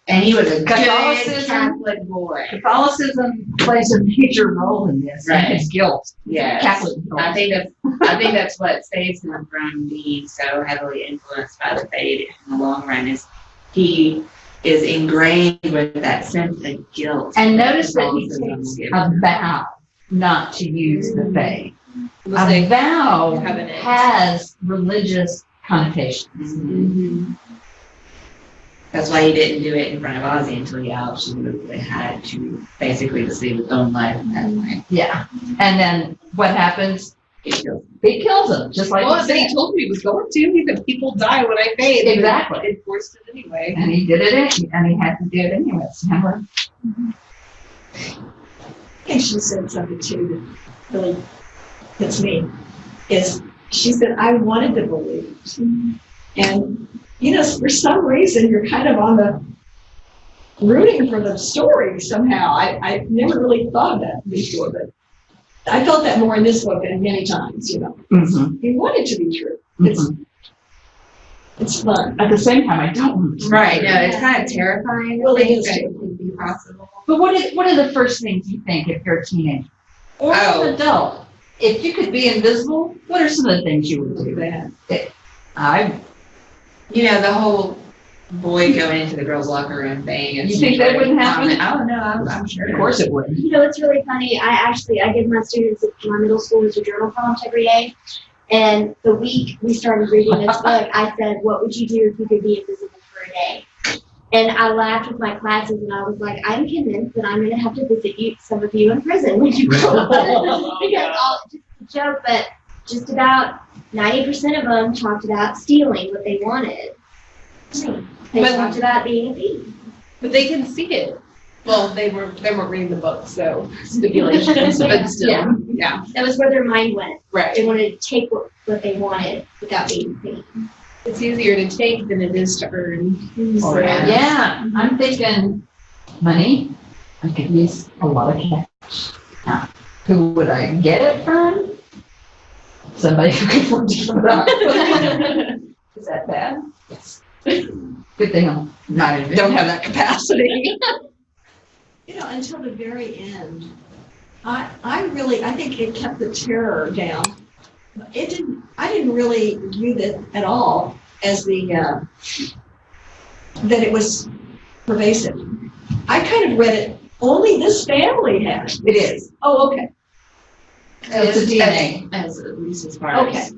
And he was a good Catholicism- Catholic boy. Catholicism plays a major role in this. Right. It's guilt. Yes. Catholic guilt. I think that's what saves him from being so heavily influenced by the faith in the long run is he is ingrained with that sense of guilt. And notice that he Catholicism takes gives a him. vow not to use the faith. Unless they A vow covenant. has religious connotations. Mhm. That's why he didn't do it in front of Ozzy until he absolutely had to basically save his own life in that way. Yeah. And then what happens? He kills him. He kills him, just like Well, he but he said. told me he was going to. He said people die when I fade. Exactly. He enforced it anyway. And he did it, and he had to do it anyways. Remember? I think she said something too that really hits me, is she said, I wanted to believe. And, for some reason, you're kind of on the rooting for the story somehow. I never really thought of that before, but I felt that more in this book than many times, Mm-hmm. You want it to be true. It's fun. At the same time, I don't want to. Right, no, it's kind of terrifying to Well, it think is that too. it could be possible. But what are the first things you think if you're a teenager or an adult? If you could be invisible, what are some of the things you would do? The whole boy going into the girls' locker room thing. You think that wouldn't happen? Oh, no, I'm sure. Of course it would. It's really funny. I give my students at my middle school a journal prompt every day. And the week we started reading this book, I said, what would you do if you could be invisible for a day? And I laughed with my classes, and I was like, I'm convinced that I'm going to have to visit some of you in prison when you grow up. Because just a joke, but just about 90% of them talked about stealing what they wanted. They talked about being a thief. But they can see it. Well, they weren't reading the book, so stipulations, but still. Yeah. That was where their mind went. Right. They wanted to take what they wanted without being seen. It's easier to take than it is to earn. Oh, yeah, I'm thinking money. I could use a lot of cash. Now, who would I get it from? Somebody who could afford to give it up. Is that bad? Yes. Good thing I don't have that capacity. Until the very end, I think it kept the terror down. I didn't really view that at all as that it was pervasive. I kind of read it, only this family has. It is. Oh, okay. It's a DNA. As at least as far Okay. as,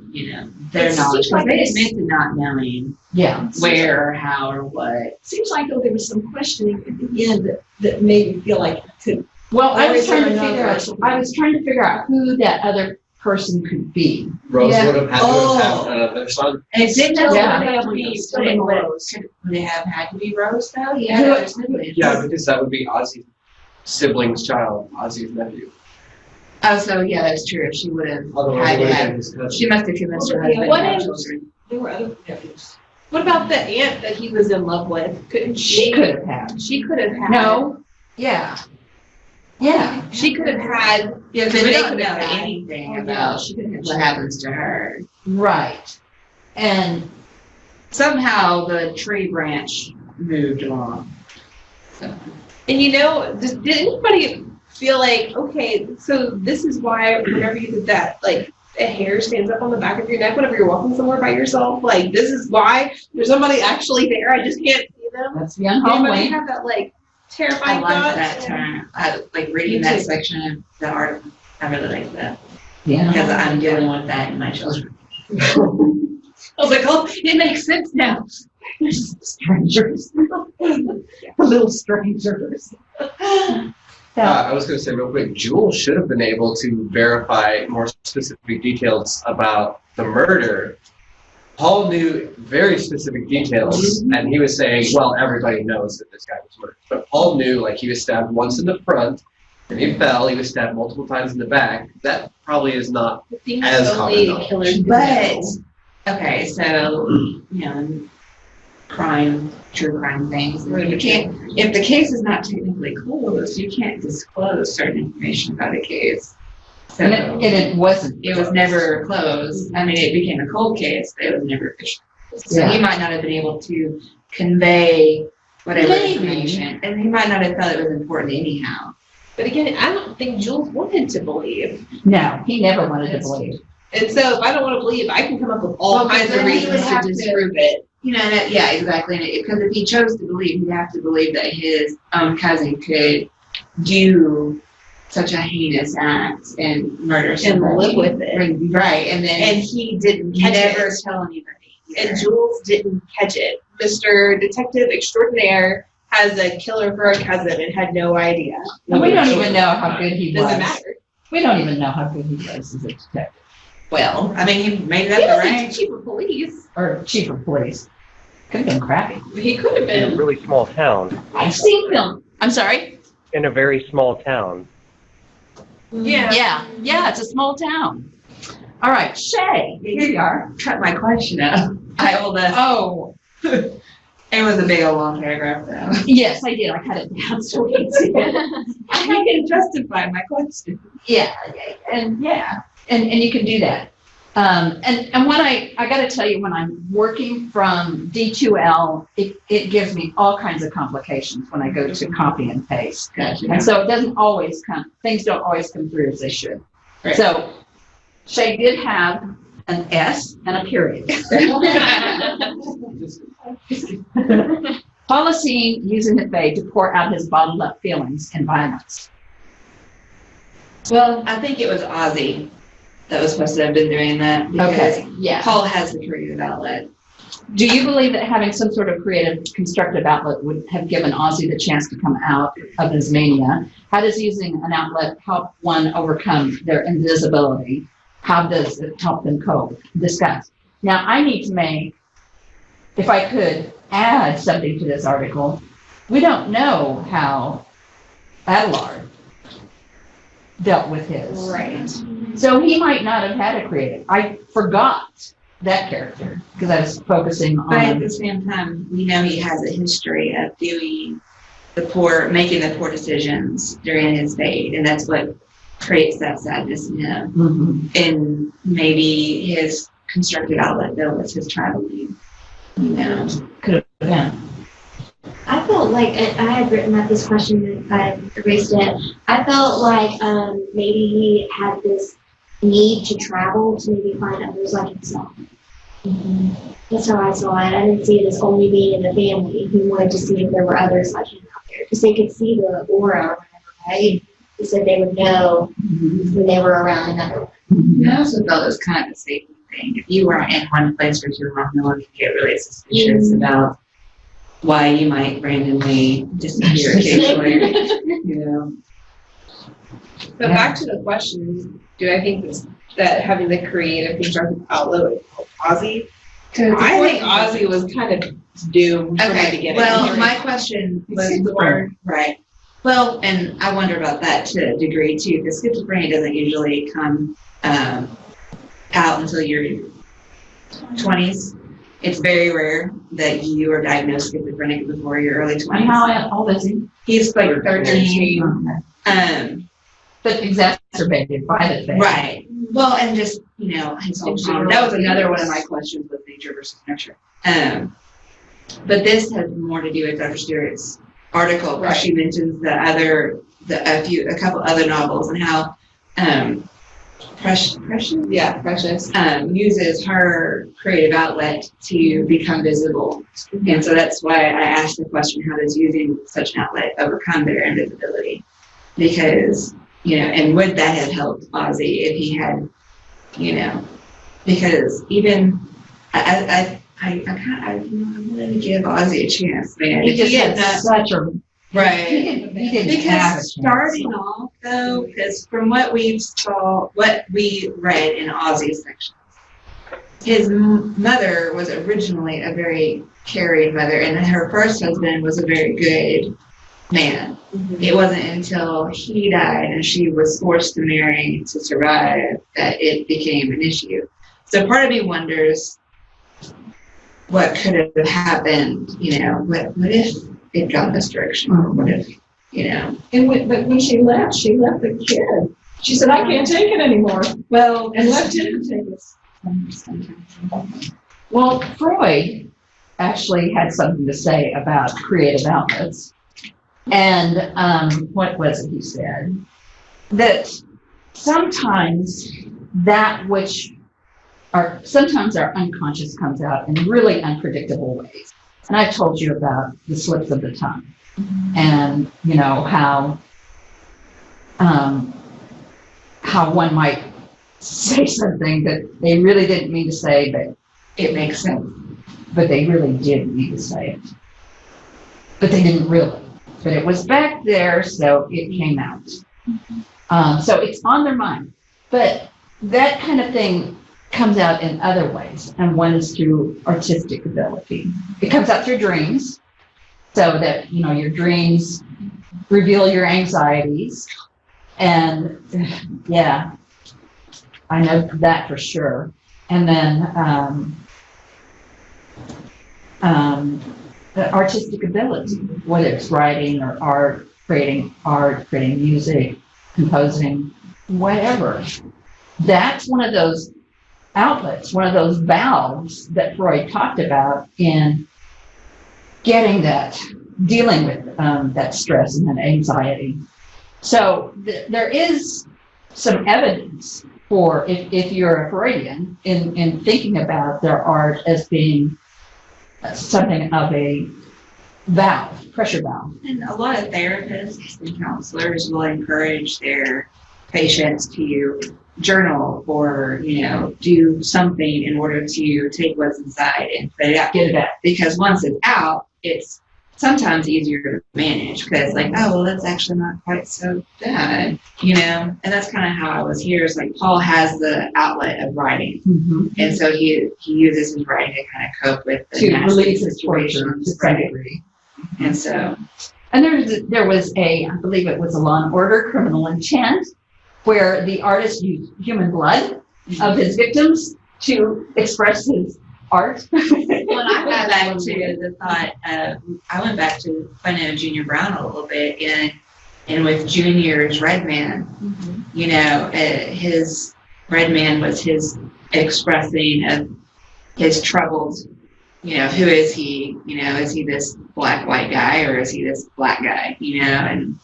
their It knowledge, seems like because they it's- admit to not knowing Yeah. where or how or what. Seems like though there was some questioning at the end that made me feel like it could. Well, I Or was is there trying to another figure out, person? I was trying to figure out who that other person could be. Rose Yeah. would have had to Oh. have another son. And it didn't Yeah. necessarily have to be, Still would Rose. they have had to be Rose though? He had Who- other siblings. Yeah, because that would be Ozzy's sibling's child, Ozzy's nephew. Oh, so yeah, that's true. She would have Otherwise, had it to would have have, been his cousin. she must have convinced her Well, husband what to have if- children. There were other nephews. What about the aunt that he was in love with? Couldn't She could have had. She could have had. No. Yeah. Yeah. She could have had. Yeah, but They they don't don't know know that. anything Oh, yeah, about she could have what happens to her. Right. And Somehow the tree branch moved along. So. And did anybody feel like, okay, so this is why whenever you did that, like a hair stands up on the back of your neck whenever you're walking somewhere by yourself, like this is why there's somebody actually there, I just can't see them. let's be Anybody unholy. have that like I terrifying like thought? that term. I like reading Me that too. section of the article. I really like that Yeah. because I'm dealing with that in my children. I was like, oh, it makes sense now. Strangers, little strangers. I was going to say real quick, Jewel should have been able to verify more specific details about the murder. Paul knew very specific details, and he was saying, well, everybody knows that this guy was murdered. But Paul knew, like, he was stabbed once in the front, and he fell. He was stabbed multiple times in the back. That probably is not The thing as is only common killers could But know. okay, so true crime things. You can't, if the case is not technically closed, you can't disclose certain information about a case. So And it wasn't. it was never closed. I mean, it became a cold case, but it was never official. So he might not have been able to convey whatever Maybe. information, and he might not have felt it was important anyhow. But again, I don't think Jules wanted to believe. No, he never wanted to believe. And so if I don't want to believe, I can come up with all Well, kinds of then he reasons would to have to- disprove it. Yeah, exactly. Because if he chose to believe, he'd have to believe that his own cousin could do such a heinous act and murder somebody. live with it. Right, and then And he didn't catch never it. tell anybody. And either. Jules didn't catch it. Mr. Detective Extraordinaire has a killer for a cousin and had no idea. And we don't even know how good he was. Doesn't matter. We don't even know how good he was as a detective. Well, I mean, he made He up the wasn't rank. chief of police. Or chief of police. Could have been crappy. He could have In a been. really small town. I've seen film. I'm sorry? In a very small town. Yeah. Yeah, it's a small town. All right, Shay, here you are. Cut my question up. I will. Oh, It was a big old long paragraph though. yes, I did. I cut it down so we can see it. I can justify my question. Yeah, and you can do that. And when I got to tell you, when I'm working from D2L, it gives me all kinds of complications when I go to copy and paste. Gotcha. And so it doesn't always things don't always come through as they should. Right. So Shay did have an S and a period. Paul is seen using the fade to pour out his bottled up feelings and violence. Well, I think it was Ozzy that was supposed to have been doing that because Okay, yeah. Paul has the creative outlet. Do you believe that having some sort of creative, constructive outlet would have given Ozzy the chance to come out of his mania? How does using an outlet help one overcome their invisibility? How does it help them cope? Discuss. Now, I need to make, if I could add something to this article, we don't know how Adelard dealt with his. Right. So he might not have had a creative. I forgot that character because I was focusing But at on. the same time, we know he has a history of making the poor decisions during his fate, and that's what creates that sadness in him. Mhm. And maybe his constructive outlet though was his traveling. Could have been. I felt like I had written out this question and I erased it. I felt like maybe he had this need to travel to maybe find others like himself. That's how I saw it. I didn't see it as only being in the family. He wanted to see if there were others like him out there because they could see the aura or whatever, right? He said they would know when they were around another. I also felt it was kind of a safety thing. If you were in one place for too long, no one could get really suspicious about why you might randomly disappear occasionally. But back to the question, do I think that having the creative constructive outlet would help Ozzy? I think Ozzy was kind of doomed from the beginning. Well, my question was more, right. Well, and I wonder about that to a degree too, because schizophrenia doesn't usually come out until your 20s. It's very rare that you are diagnosed schizophrenic before your early 20s. And how old is he? He's like 13. But exacerbated by the thing. Right. Well, and just, his whole trauma. That was another one of my questions with nature versus nurture. But this has more to do with Dr. Stewart's article, where she mentions a couple other novels and how Precious uses her creative outlet to become visible. And so that's why I asked the question, how does using such an outlet overcome their invisibility? Because, and would that have helped Ozzy if he had, because even I'm willing to give Ozzy a chance, man. He just had such a right. He didn't because have a starting off though, because from what we read in Ozzy's sections, his mother was originally a very caring mother, and her first husband was a very good man. Mm-hmm. It wasn't until he died and she was forced to marry to survive that it became an issue. So part of me wonders what could have happened, what if it got in this direction, or what if, but when she left the kid. She said, I can't take it anymore. Well, and left him to take us. Well, Freud actually had something to say about creative outlets. And what was it he said? That sometimes sometimes our unconscious comes out in really unpredictable ways. And I told you about the slips of the tongue, and how one might say something that they really didn't mean to say, but it makes sense. But they really did mean to say it. But they didn't really. But it was back there, so it came out. So it's on their mind. But that kind of thing comes out in other ways, and one is through artistic ability. It comes out through dreams, so that your dreams reveal your anxieties, and I know that for sure. And then the artistic ability, whether it's writing or art, creating music, composing, whatever. That's one of those outlets, one of those valves that Freud talked about in getting that, dealing with that stress and that anxiety. So there is some evidence for, if you're a Freudian, in thinking about their art as being something of a valve, pressure valve. And a lot of therapists and counselors will encourage their patients to journal or, do something in order to take what's inside and put it out, get it out. Because once it's out, it's sometimes easier to manage because that's actually not quite so bad, and that's kind of how I was here. Is like Paul has the outlet of writing, and so he uses his writing to kind of cope with the release his situations, to some degree. And so, and there was I believe it was a Law and Order Criminal Intent, where the artist used human blood of his victims to express his art. Well, I got back to the thought of, I went back to Plano Junior Brown a little bit, and with Junior's Red Man, his Red Man was his expressing of his troubles. Who is he? Is he this black-white guy, or is he this black guy? And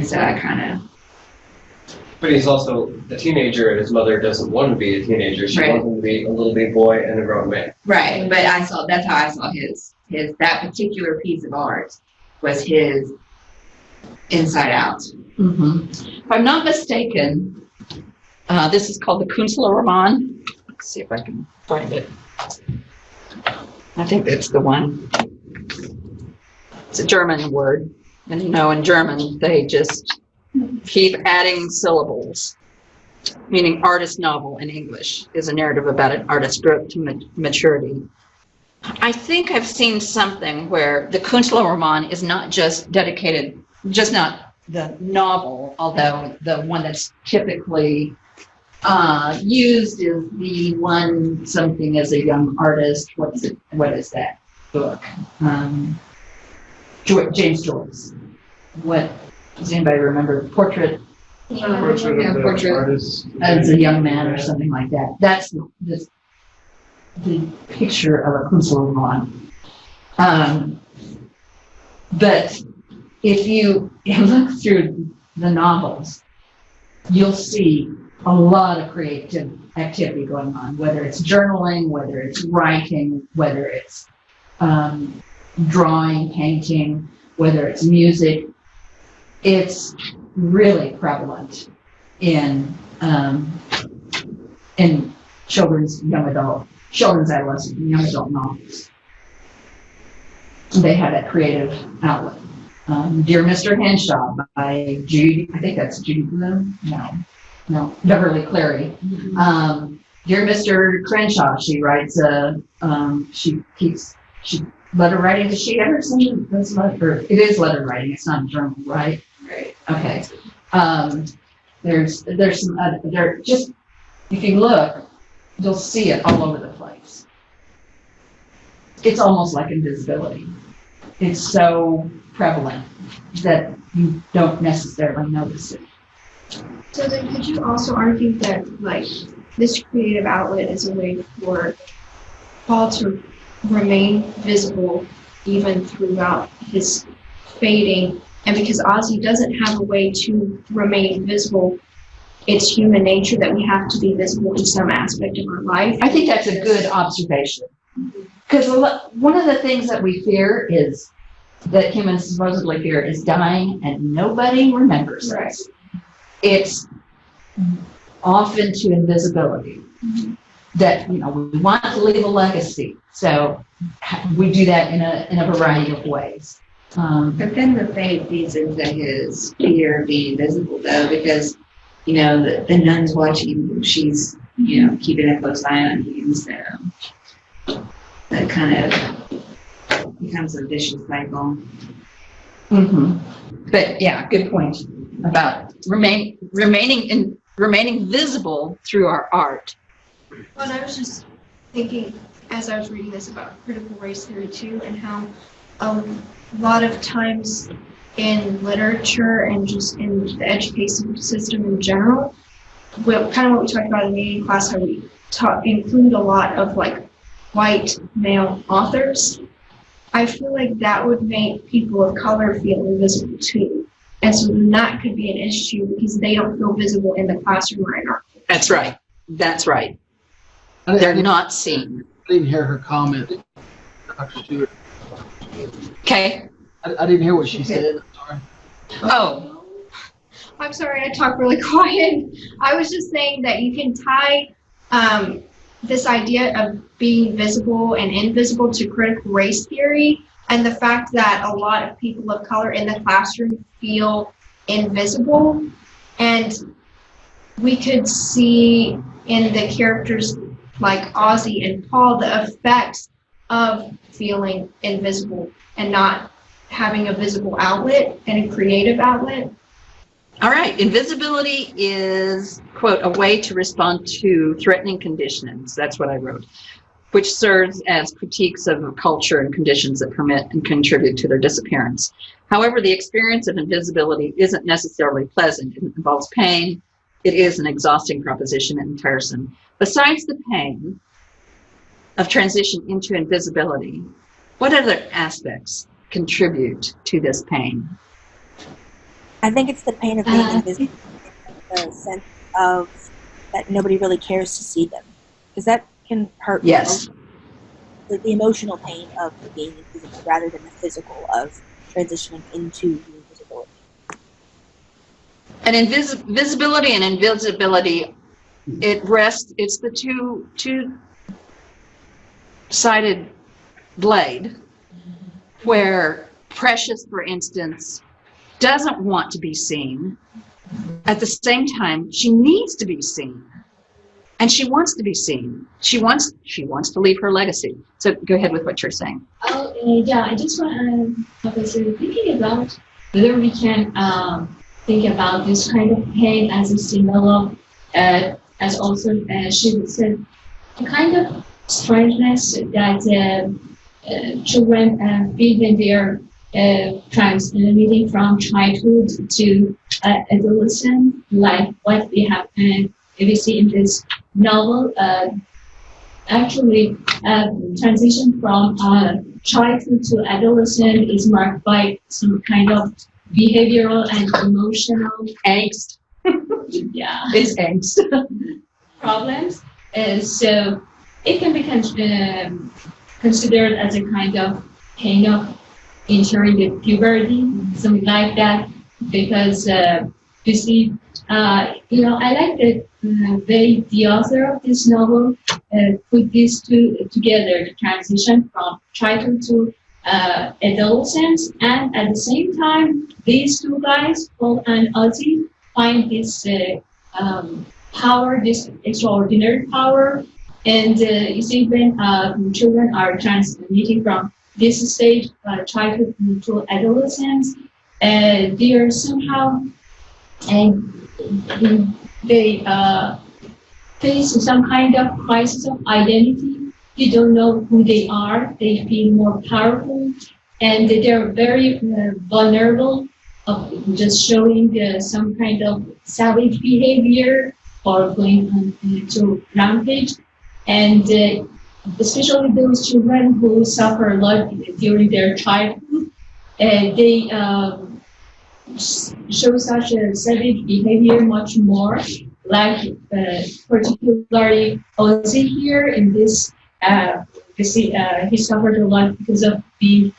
so I kind of. But he's also a teenager, and his mother doesn't want to be a teenager. She wants him to be a little big boy and a grown man. Right, but that's how I saw his that particular piece of art was his inside out. If I'm not mistaken, this is called the Künstler Roman. Let's see if I can find it. I think that's the one. It's a German word. And you know, in German, they just keep adding syllables. Meaning artist novel in English is a narrative about an artist's growth to maturity. I think I've seen something where the Künstler Roman is not just dedicated, just not the novel, although the one that's typically used is the one something as a young artist. What is that book? James Joyce. What does anybody remember? Portrait Artist. as a young man or something like that. That's the picture of a Künstler Roman. But if you look through the novels, you'll see a lot of creative activity going on, whether it's journaling, whether it's writing, whether it's drawing, painting, whether it's music. It's really prevalent in children's, adolescent, and young adult novels. They have that creative outlet. Dear Mr. Henshaw by Judy, I think that's Judy Bloom. No, Beverly Cleary. Dear Mr. Crenshaw, she writes letter writing. Does she ever send those letters? It is letter writing. It's not a journal, right? Right. Okay. There's some other, just, if you look, you'll see it all over the place. It's almost like invisibility. It's so prevalent that you don't necessarily notice it. So then could you also argue that like this creative outlet is a way for Paul to remain visible even throughout his fading, and because Ozzy doesn't have a way to remain visible, it's human nature that we have to be visible in some aspect of our life? I think that's a good observation. Because one of the things that we fear is, that humans supposedly fear, is dying and nobody remembers us. It's often to invisibility. That, we want to leave a legacy. So we do that in a variety of ways. But then the fade feeds into his fear of being visible, though, because, the nun's watching him. She's, keeping a close eye on him. So that kind of becomes a vicious cycle. But yeah, good point about remaining visible through our art. Well, and I was just thinking, as I was reading this, about critical race theory too, and how a lot of times in literature and just in the education system in general, kind of what we talked about in the meeting class, how we include a lot of like white male authors. I feel like that would make people of color feel invisible too. And so then that could be an issue because they don't feel visible in the classroom or in our culture. That's right. That's right. They're not seen. I didn't hear her comment, Dr. Stewart. Okay. I didn't hear what she said. I'm sorry. Oh. I'm sorry, I talk really quiet. I was just saying that you can tie this idea of being visible and invisible to critical race theory, and the fact that a lot of people of color in the classroom feel invisible. And we could see in the characters like Ozzy and Paul the effects of feeling invisible and not having a visible outlet and a creative outlet. All right. Invisibility is, quote, a way to respond to threatening conditions. That's what I wrote, which serves as critiques of culture and conditions that permit and contribute to their disappearance. However, the experience of invisibility isn't necessarily pleasant. It involves pain. It is an exhausting proposition and tiresome. Besides the pain of transition into invisibility, what other aspects contribute to this pain? I think it's the pain of being invisible, the sense of that nobody really cares to see them, because that can hurt. Yes. The emotional pain of being invisible rather than the physical of transitioning into the invisibility. And visibility and invisibility, it's the two-sided blade, where Precious, for instance, doesn't want to be seen. At the same time, she needs to be seen. And she wants to be seen. She wants to leave her legacy. So go ahead with what you're saying. Oh, yeah, I just want to thinking about whether we can think about this kind of pain as a symbol of, as also she said, a kind of strangeness that children feel when they are transitioning from childhood to adolescence, like what we have we see in this novel. Actually, transition from childhood to adolescence is marked by some kind of behavioral and emotional angst. Yeah, it's angst. Problems. So it can be considered as a kind of pain of entering the puberty, something like that, because you see, I like the way the author of this novel put these two together, the transition from childhood to adolescence, and at the same time, these two guys, Paul and Ozzy, find this power, this extraordinary power. And you see, when children are transitioning from this stage, childhood to adolescence, they are somehow, and they face some kind of crisis of identity. They don't know who they are. They feel more powerful, and they're very vulnerable of just showing some kind of savage behavior or going on to rampage. And especially those children who suffer a lot during their childhood, they show such a savage behavior much more, like particularly Ozzy here in this, he suffered a lot because of being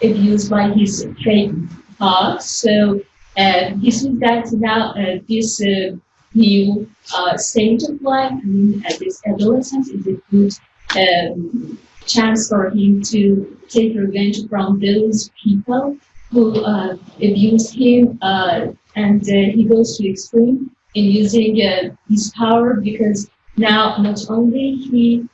abused by his fake thoughts. So he sees that now this new stage of life, this adolescence, is a good chance for him to take revenge from those people who abused him, and he goes to extreme in using his power, because now not only he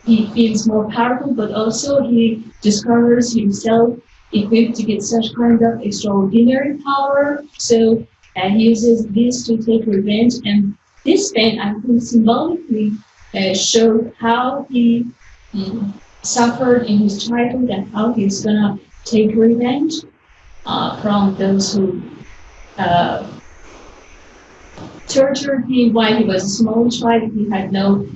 feels more powerful, but also he discovers himself equipped to get such kind of extraordinary power. So he uses this to take revenge, and this pain, I think, symbolically showed how he suffered in his childhood and how he's gonna take revenge from those who tortured him while he was a small child. He had no,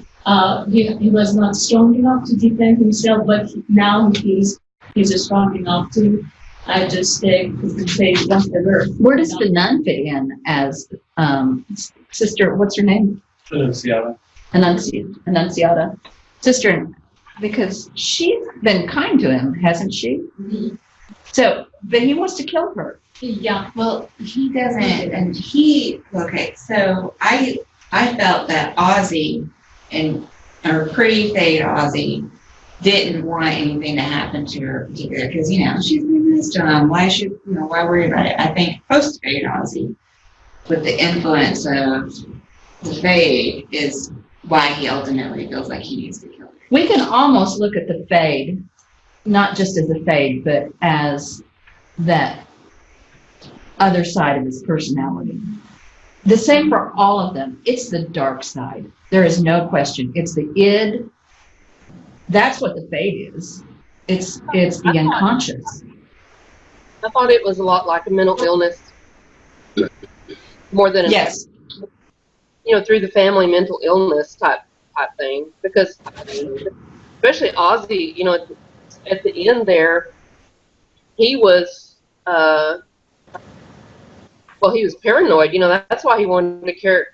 he was not strong enough to defend himself, but now he's strong enough to just say whatever. Where does the nun fit in as sister? What's her name? Annunciata. Annunciata. Sister, because she's been kind to him, hasn't she? Mm-hmm. So, but he wants to kill her. Yeah, well, he doesn't, and okay, so I felt that Ozzy or pre-fade Ozzy didn't want anything to happen to her particularly, because, she's been this dumb, why worry about it? I think post-fade Ozzy, with the influence of the fade, is why he ultimately feels like he needs to kill her. We can almost look at the fade, not just as a fade, but as that other side of his personality. The same for all of them. It's the dark side. There is no question. It's the id. That's what the fade is. It's the unconscious. I thought it was a lot like a mental illness, more than yes, through the family mental illness type thing. Because especially Ozzy, at the end there, he was he was paranoid. That's why he wanted to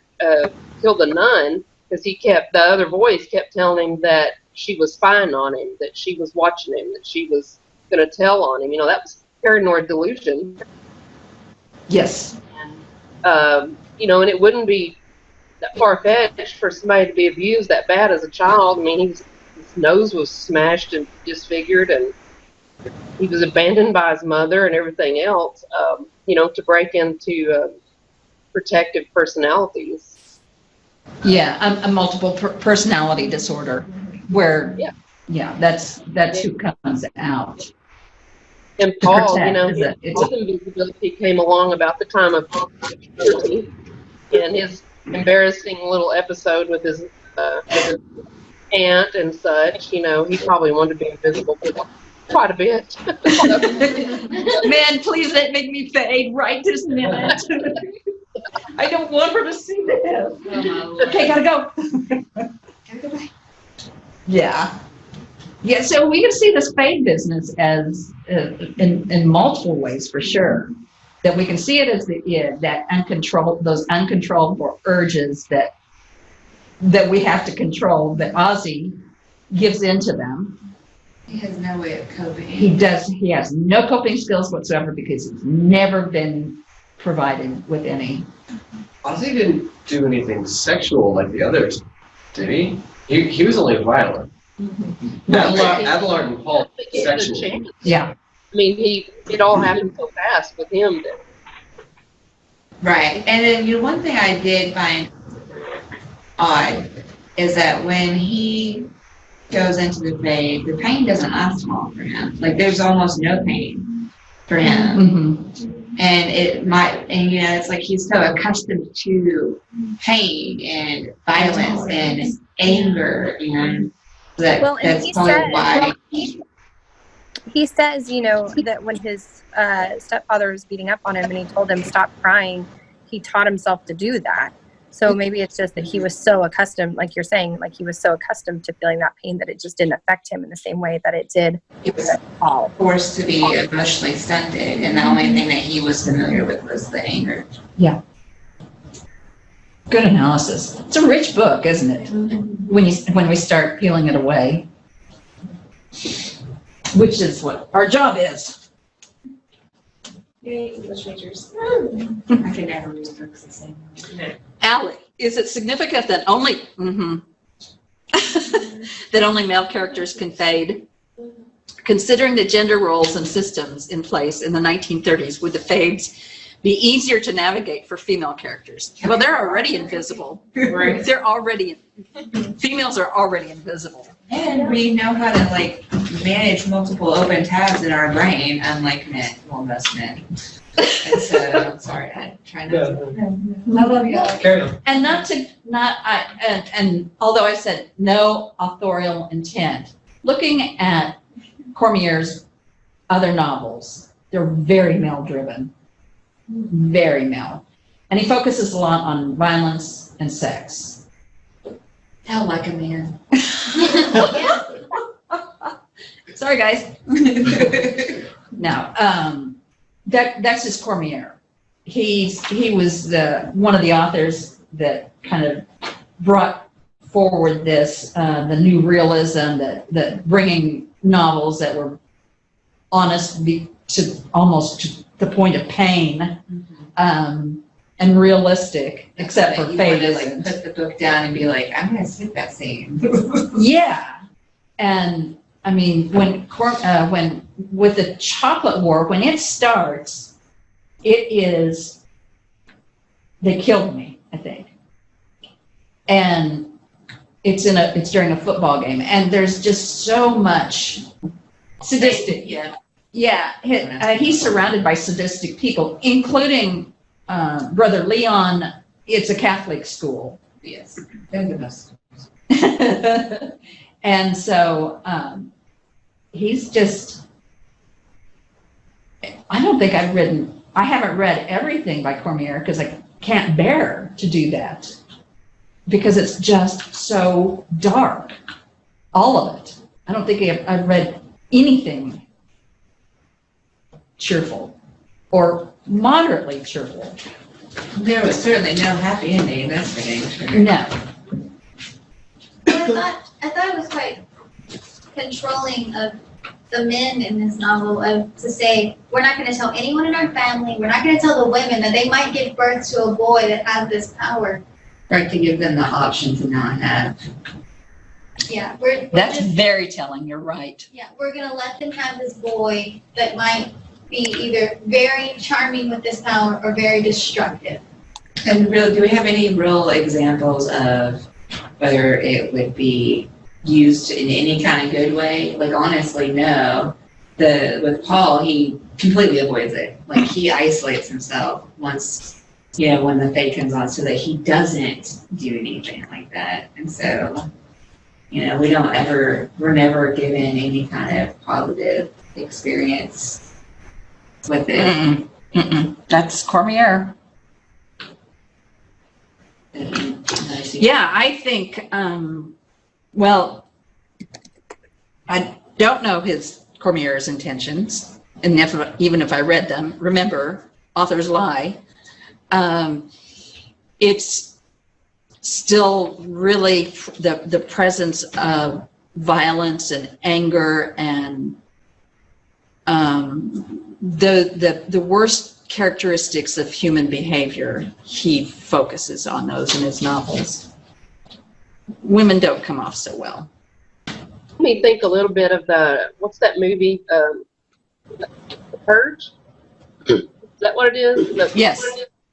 kill the nun, because the other voice kept telling him that she was spying on him, that she was watching him, that she was going to tell on him. That was paranoid delusion. Yes. You know, and it wouldn't be that far-fetched for somebody to be abused that bad as a child. I mean, his nose was smashed and disfigured, and he was abandoned by his mother and everything else, you know, to break into protective personalities. Yeah, a multiple personality disorder where, that's who comes out. And Paul, you know, his invisibility came along about the time of puberty, and his embarrassing little episode with his aunt and such. You know, he probably wanted to be invisible for quite a bit. Man, please don't make me fade right this minute. I don't want her to see this. Okay, gotta go. Yeah. Yeah, so we can see this fade business as in multiple ways for sure. That we can see it as those uncontrollable urges that we have to control, that Ozzy gives into them. He has no way of coping. He has no coping skills whatsoever because he's never been provided with any. Ozzy didn't do anything sexual like the others, did he? He was only violent. Mm-hmm. Abelard and Paul sexual. Yeah. I mean, it all happened so fast with him that. Right. And then, you know, one thing I did find odd is that when he goes into the pain doesn't last long for him. Like, there's almost no pain for him. Mm-hmm. And you know, it's like he's so accustomed to pain and violence and anger, and that's probably why. He says, you know, that when his stepfather was beating up on him and he told him stop crying, he taught himself to do that. So maybe it's just that he was so accustomed, like you're saying, like he was so accustomed to feeling that pain that it just didn't affect him in the same way that it did. He was forced to be emotionally stunted, and the only thing that he was familiar with was the anger. Yeah. Good analysis. It's a rich book, isn't it? Mm-hmm. When we start peeling it away, which is what our job is. Yay, English majors. I can never read books the same way. Allie, is it significant that only that only male characters can fade? Considering the gender roles and systems in place in the 1930s, would the fades be easier to navigate for female characters? Well, they're already invisible. Right. Females are already invisible. And we know how to like manage multiple open tabs in our brain, unlike men, well, most men. And so, I'm sorry, I try not to. I love you. And and although I said no authorial intent, looking at Cormier's other novels, they're very male-driven, very male, and he focuses a lot on violence and sex. Hell, like a man. Sorry, guys. No, that's just Cormier. He was one of the authors that kind of brought forward this the new realism, that bringing novels that were honest to almost to the point of pain, and realistic, except for Faye like put the book down and be like, I'm gonna skip that scene. Yeah, and I mean when with the Chocolate War, when it starts, it is they killed me, I think, and it's during a football game, and there's just so much sadistic. Yeah, he's surrounded by sadistic people, including Brother Leon. It's a Catholic school. Yes, they're the best. And so he's just, I don't think I haven't read everything by Cormier because I can't bear to do that because it's just so dark, all of it. I don't think I've read anything cheerful or moderately cheerful. There was certainly no happy ending, that's for dang sure. No. I thought it was quite controlling of the men in this novel to say, we're not going to tell anyone in our family, we're not going to tell the women that they might give birth to a boy that has this power. Right, to give them the option to not have. Yeah, That's very telling, you're right. Yeah, we're going to let them have this boy that might be either very charming with this power or very destructive. And really, do we have any real examples of whether it would be used in any kind of good way? Like, honestly, no. With Paul, he completely avoids it. Like, he isolates himself once, when the fade comes on, so that he doesn't do anything like that. And so, we're never given any kind of positive experience with it. Mm-mm. Mm-mm. That's Cormier. Yeah, I think, well, I don't know his Cormier's intentions, and even if I read them, remember, authors lie. It's still really the presence of violence and anger and the worst characteristics of human behavior. He focuses on those in his novels. Women don't come off so well. Let me think a little bit of what's that movie, The Purge? Is that what it is? Yes,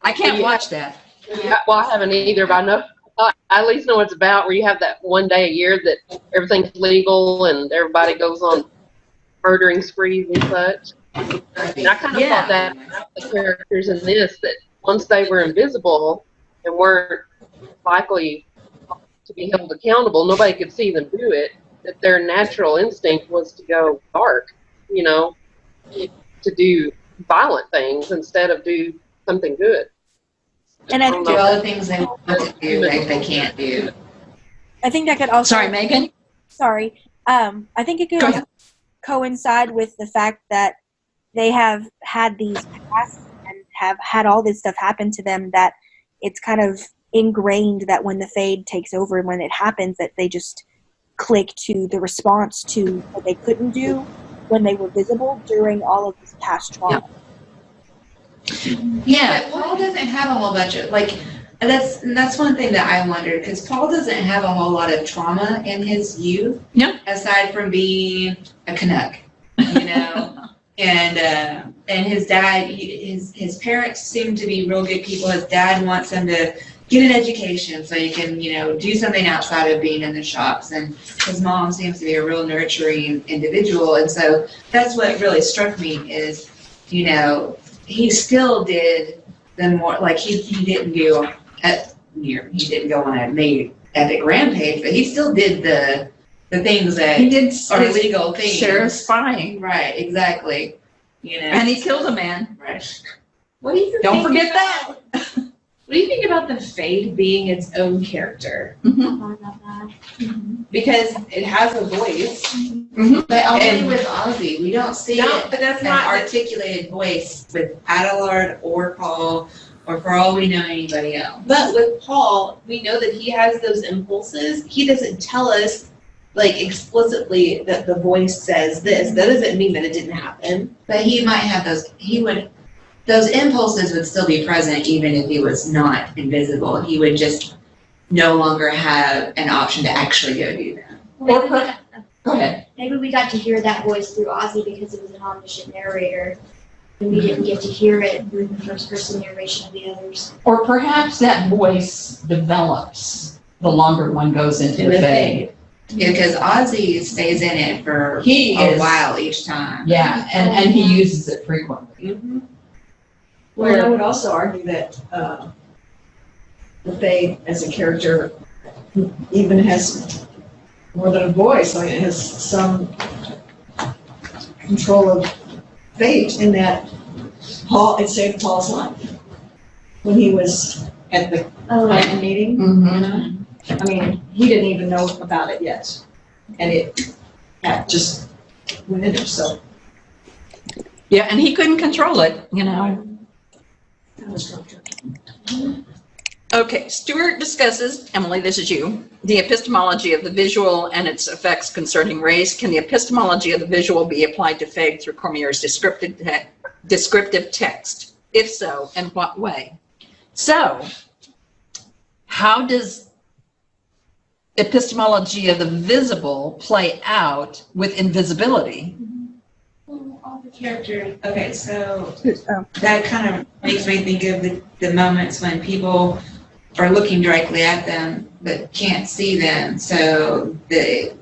I can't watch that. Well, I haven't either, but I know, I at least know what it's about, where you have that one day a year that everything's legal and everybody goes on murdering sprees and such. And I kind of thought that the characters in this, that once they were invisible and weren't likely to be held accountable, nobody could see them do it, that their natural instinct was to go dark, to do violent things instead of do something good. And I think do all the things they want to do, like they can't do. I think that could also. Sorry, Megan. Sorry. I think it could also coincide with the fact that they have had these pasts and have had all this stuff happen to them, that it's kind of ingrained that when the fade takes over and when it happens, that they just click to the response to what they couldn't do when they were visible during all of this past trauma. Yeah, Paul doesn't have a whole bunch of, that's one thing that I wondered, because Paul doesn't have a whole lot of trauma in his youth. No. Aside from being a Canuck, and his dad, his parents seem to be real good people. His dad wants him to get an education so he can, do something outside of being in the shops. And his mom seems to be a real nurturing individual. And so that's what really struck me is, he still did the more, like he didn't do he didn't go on a made epic rampage, but he still did the things that he did are legal things. Sheriff spying. Right, exactly. And he killed a man. Right. What do you Don't forget that. What do you think about the Fade being its own character? Because it has a voice. But only with Ozzy. We don't see but that's an not articulated voice with Adelard or Paul, or for all we know, anybody else. But with Paul, we know that he has those impulses. He doesn't tell us explicitly that the voice says this. That doesn't mean that it didn't happen. But he might have those impulses would still be present even if he was not invisible. He would just no longer have an option to actually go do them. Go ahead. Maybe we got to hear that voice through Ozzy because it was an omniscient narrator, and we didn't get to hear it through the first person narration of the others. Or perhaps that voice develops the longer one goes into the fade. Yeah, because Ozzy stays in it for a while each time. Yeah, and he uses it frequently. Mm-hmm. Well, I would also argue that the Fade as a character even has more than a voice. It has some control of fate in that it saved Paul's life when he was at the Clinton meeting. Mm-hmm. I mean, he didn't even know about it yet, and it just went in there. So yeah, and he couldn't control it, Okay, Stuart discusses, Emily, this is you, the epistemology of the visual and its effects concerning race. Can the epistemology of the visual be applied to Fag through Cormier's descriptive text? If so, in what way? So, how does epistemology of the visible play out with invisibility? All the characters. Okay, so that kind of makes me think of the moments when people are looking directly at them but can't see them. So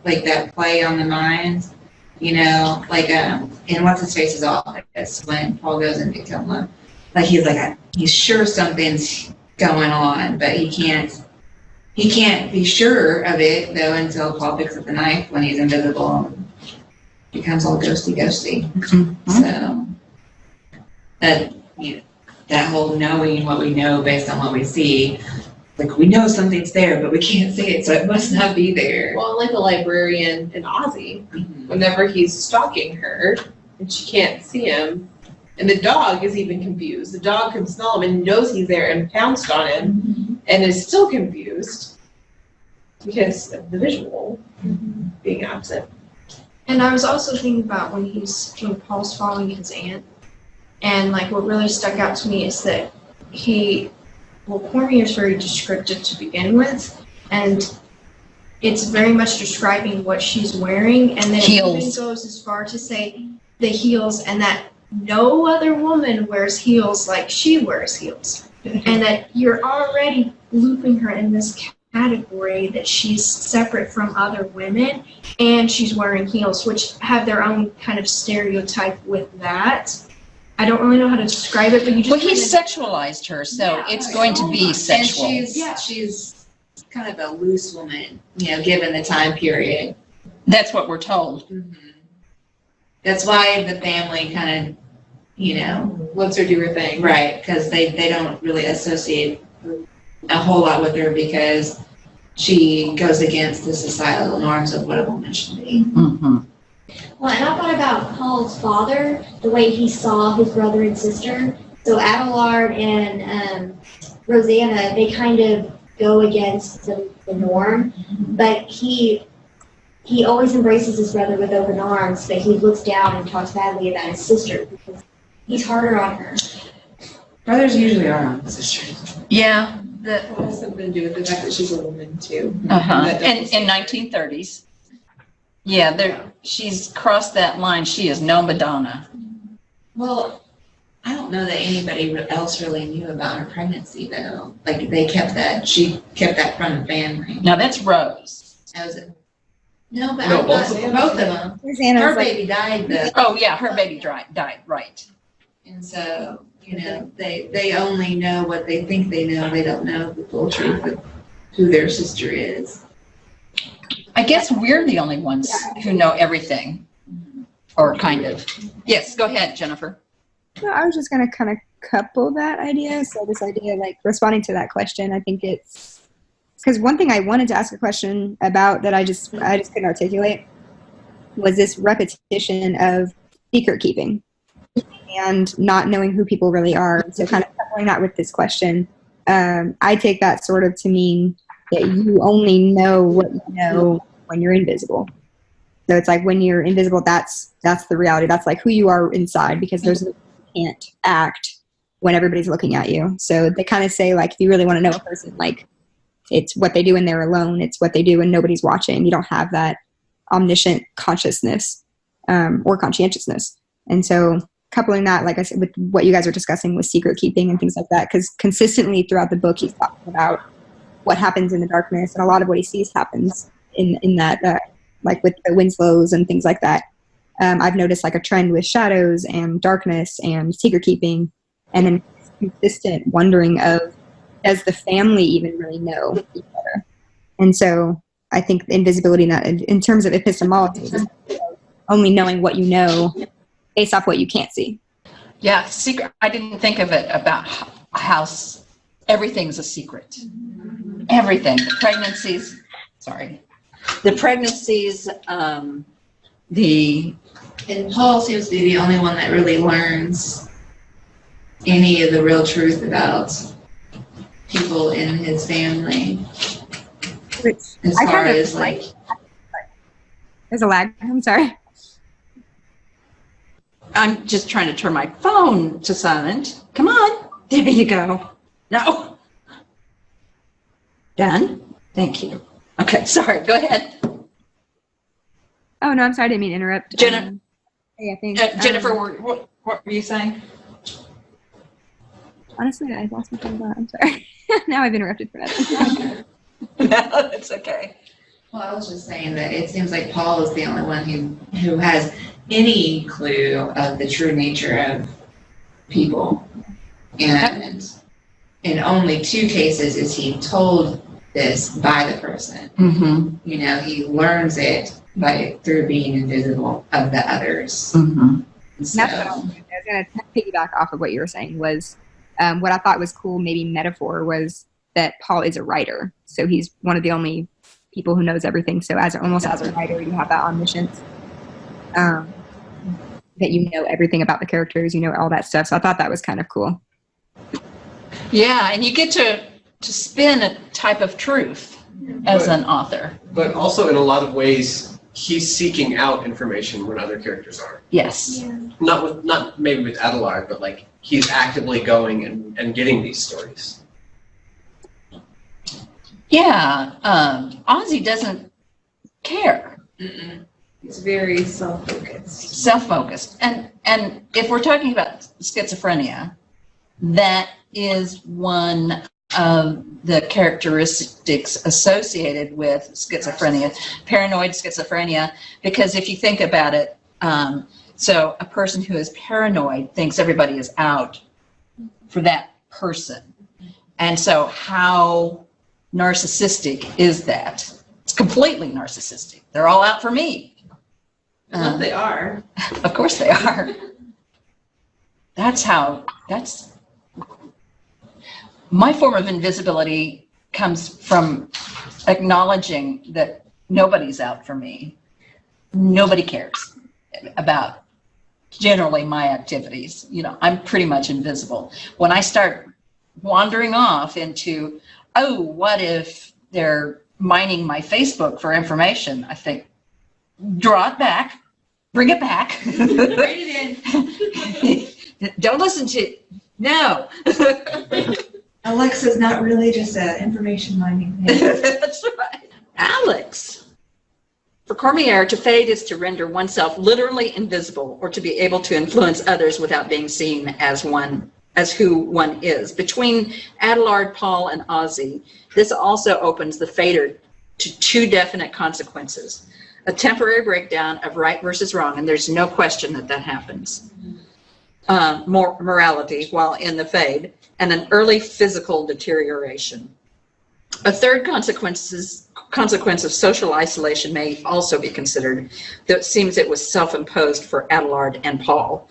like that play on the mind, you know, like in What's His Face's office when Paul goes into coma. Like he's sure something's going on, but he can't be sure of it though until Paul picks up the knife when he's invisible and becomes all ghosty. So that whole knowing what we know based on what we see, like we know something's there, but we can't see it, so it must not be there. Well, like the librarian in Ozzy, whenever he's stalking her and she can't see him, and the dog is even confused. The dog can smell him and knows he's there and pounced on him and is still confused because of the visual being absent. And I was also thinking about when Paul's following his aunt, and like what really stuck out to me is that Cormier is very descriptive to begin with, and it's very much describing what she's wearing, and then it even goes as far to say the heels, and that no other woman wears heels like she wears heels, and that you're already looping her in this category that she's separate from other women, and she's wearing heels, which have their own kind of stereotype with that. I don't really know how to describe it, but you just. Well, he sexualized her, so it's going to be sexual. And she's kind of a loose woman, you know, given the time period. That's what we're told. That's why the family kind of, you know, lets her do her thing. Right, because they don't really associate a whole lot with her because she goes against the societal norms of what a woman should be. Well, and I thought about Paul's father, the way he saw his brother and sister. So Abelard and Rosanna, they kind of go against the norm, but he always embraces his brother with open arms, but he looks down and talks badly about his sister because he's harder on her. Brothers usually are on sisters. Yeah. That has something to do with the fact that she's a woman too. And in 1930s. Yeah, she's crossed that line. She is no Madonna. Well, I don't know that anybody else really knew about her pregnancy though. Like she kept that from the family. Now that's Rose. That was it. No, but both of them. Her baby died. Oh yeah, her baby died. Right. And so, you know, they only know what they think they know. They don't know the full truth of who their sister is. I guess we're the only ones who know everything, or kind of. Yes, go ahead, Jennifer. Well, I was just going to kind of couple that idea. So this idea, like responding to that question, I think it's because one thing I wanted to ask a question about that I just couldn't articulate was this repetition of secret keeping and not knowing who people really are. So kind of coupling that with this question, I take that sort of to mean that you only know what you know when you're invisible. So it's like when you're invisible, that's the reality. That's like who you are inside, because you can't act when everybody's looking at you. So they kind of say, like, if you really want to know a person, like, it's what they do when they're alone. It's what they do when nobody's watching. You don't have that omniscient consciousness or conscientiousness. And so coupling that, like I said, with what you guys are discussing with secret keeping and things like that, because consistently throughout the book, he's talking about what happens in the darkness, and a lot of what he sees happens in that, like with the Winslows and things like that. I've noticed like a trend with shadows and darkness and secret keeping, and then consistent wondering of, does the family even really know each other? And so I think invisibility in terms of epistemology is only knowing what you know based off what you can't see. Yeah, secret. I didn't think of it about how everything's a secret. Everything. The pregnancies. And Paul seems to be the only one that really learns any of the real truth about people in his family. Which As I far kind of as like, there's a lag. I'm sorry. I'm just trying to turn my phone to silent. Come on. There you go. No. Done? Thank you. Okay, sorry. Go ahead. Oh no, I'm sorry. I didn't mean to interrupt. Jenna, hey, I think Jennifer, what were you saying? Honestly, I lost my train of thought. I'm sorry. Now I've interrupted for nothing. No, it's okay. well, I was just saying that it seems like Paul is the only one who has any clue of the true nature of people. And in only 2 cases is he told this by the person. Mm-hmm. You know, he learns it through being invisible of the others. Mm-hmm. That's what I was going to piggyback off of what you were saying was what I thought was cool, maybe metaphor, was that Paul is a writer. So he's one of the only people who knows everything. So almost as a writer, you have that omniscience, that you know everything about the characters, you know all that stuff. So I thought that was kind of cool. Yeah, and you get to spin a type of truth as an author. But also in a lot of ways, he's seeking out information when other characters aren't. Yes. Yeah. Not maybe with Adelard, but like he's actively going and getting these stories. Yeah, Ozzy doesn't care. Mm-mm. It's very self-focused. Self-focused. And if we're talking about schizophrenia, that is one of the characteristics associated with schizophrenia, paranoid schizophrenia, because if you think about it, so a person who is paranoid thinks everybody is out for that person. And so how narcissistic is that? It's completely narcissistic. They're all out for me. Well, they are. Of course they are. That's my form of invisibility comes from acknowledging that nobody's out for me. Nobody cares about generally my activities. You know, I'm pretty much invisible. When I start wandering off into, oh, what if they're mining my Facebook for information? I think, draw it back, bring it back. Rein it in. Don't listen to, no. Alexa's not really just an information mining. That's right. Alex. For Cormier, to fade is to render oneself literally invisible or to be able to influence others without being seen as who one is. Between Adelard, Paul, and Ozzy, this also opens the fader to 2 definite consequences. A temporary breakdown of right versus wrong, and there's no question that happens. Morality while in the fade, and an early physical deterioration. A third consequence of social isolation may also be considered, though it seems it was self-imposed for Adelard and Paul.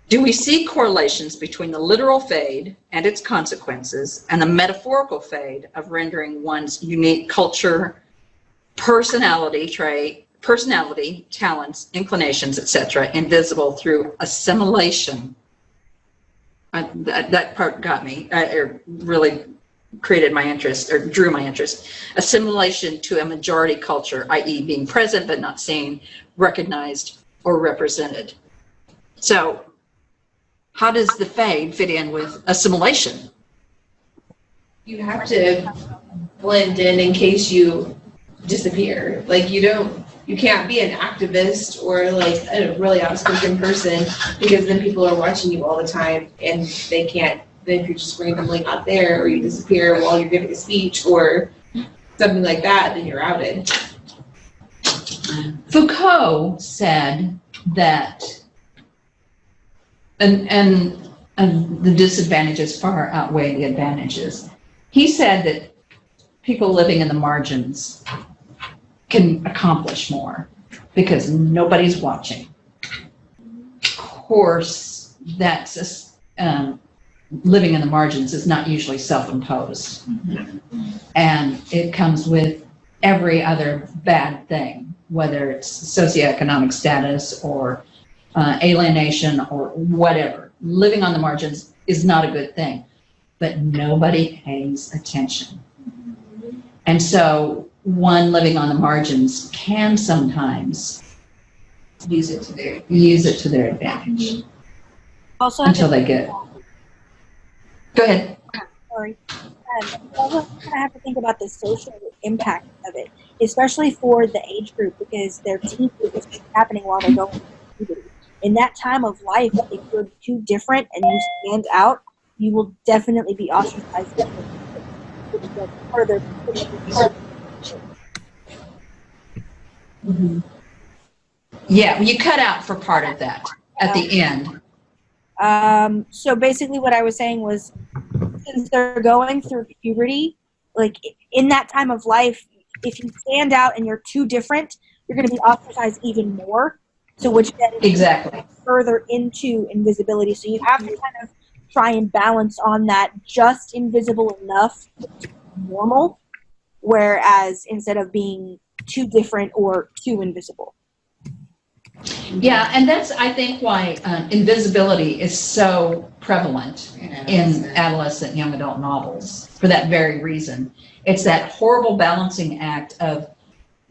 Do we see correlations between the literal fade and its consequences and the metaphorical fade of rendering one's unique culture, personality, talents, inclinations, etc., invisible through assimilation? That part got me. It really created my interest, or drew my interest. Assimilation to a majority culture, i.e. being present but not seen, recognized, or represented. So how does the fade fit in with assimilation? You have to blend in case you disappear. Like you can't be an activist or like a really outspoken person, because then people are watching you all the time and they can't, then if you're just randomly not there or you disappear while you're giving a speech or something like that, then you're outed. Foucault said that, and the disadvantages far outweigh the advantages. He said that people living in the margins can accomplish more because nobody's watching. Of course, that's living in the margins is not usually self-imposed. And it comes with every other bad thing, whether it's socioeconomic status or alienation or whatever. Living on the margins is not a good thing. but nobody pays attention. And so one living on the margins can sometimes use it to their advantage Also, until they get. Go ahead. Sorry. You also kind of have to think about the social impact of it, especially for the age group, because their teen is happening while they're going through puberty. In that time of life, if you're too different and you stand out, you will definitely be ostracized. Further. Yeah, you cut out for part of that at the end. So basically what I was saying was, since they're going through puberty, like in that time of life, if you stand out and you're too different, you're going to be ostracized even more. So which then exactly further into invisibility. So you have to kind of try and balance on that just invisible enough to be normal, whereas instead of being too different or too invisible. Yeah, and that's, I think, why invisibility is so prevalent in adolescent young adult novels, for that very reason. It's that horrible balancing act of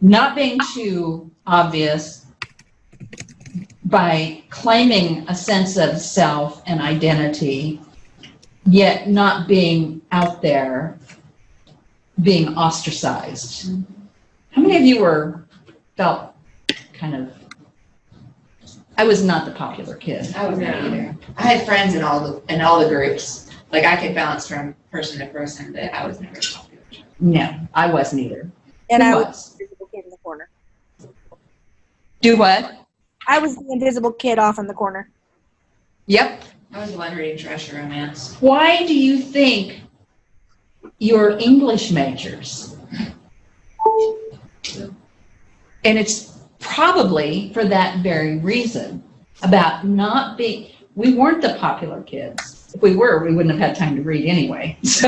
not being too obvious by claiming a sense of self and identity, yet not being out there, being ostracized. How many of you felt kind of, I was not the popular kid. I was not either. I had friends in all the groups. Like I could bounce from person to person, but I was never popular. No, I wasn't either. And Who I was the invisible kid in the corner. Do what? I was the invisible kid off in the corner. Yep. I was the one reading Treasure Romance. Why do you think you're English majors? And it's probably for that very reason, about not being, we weren't the popular kids. If we were, we wouldn't have had time to read anyway. So,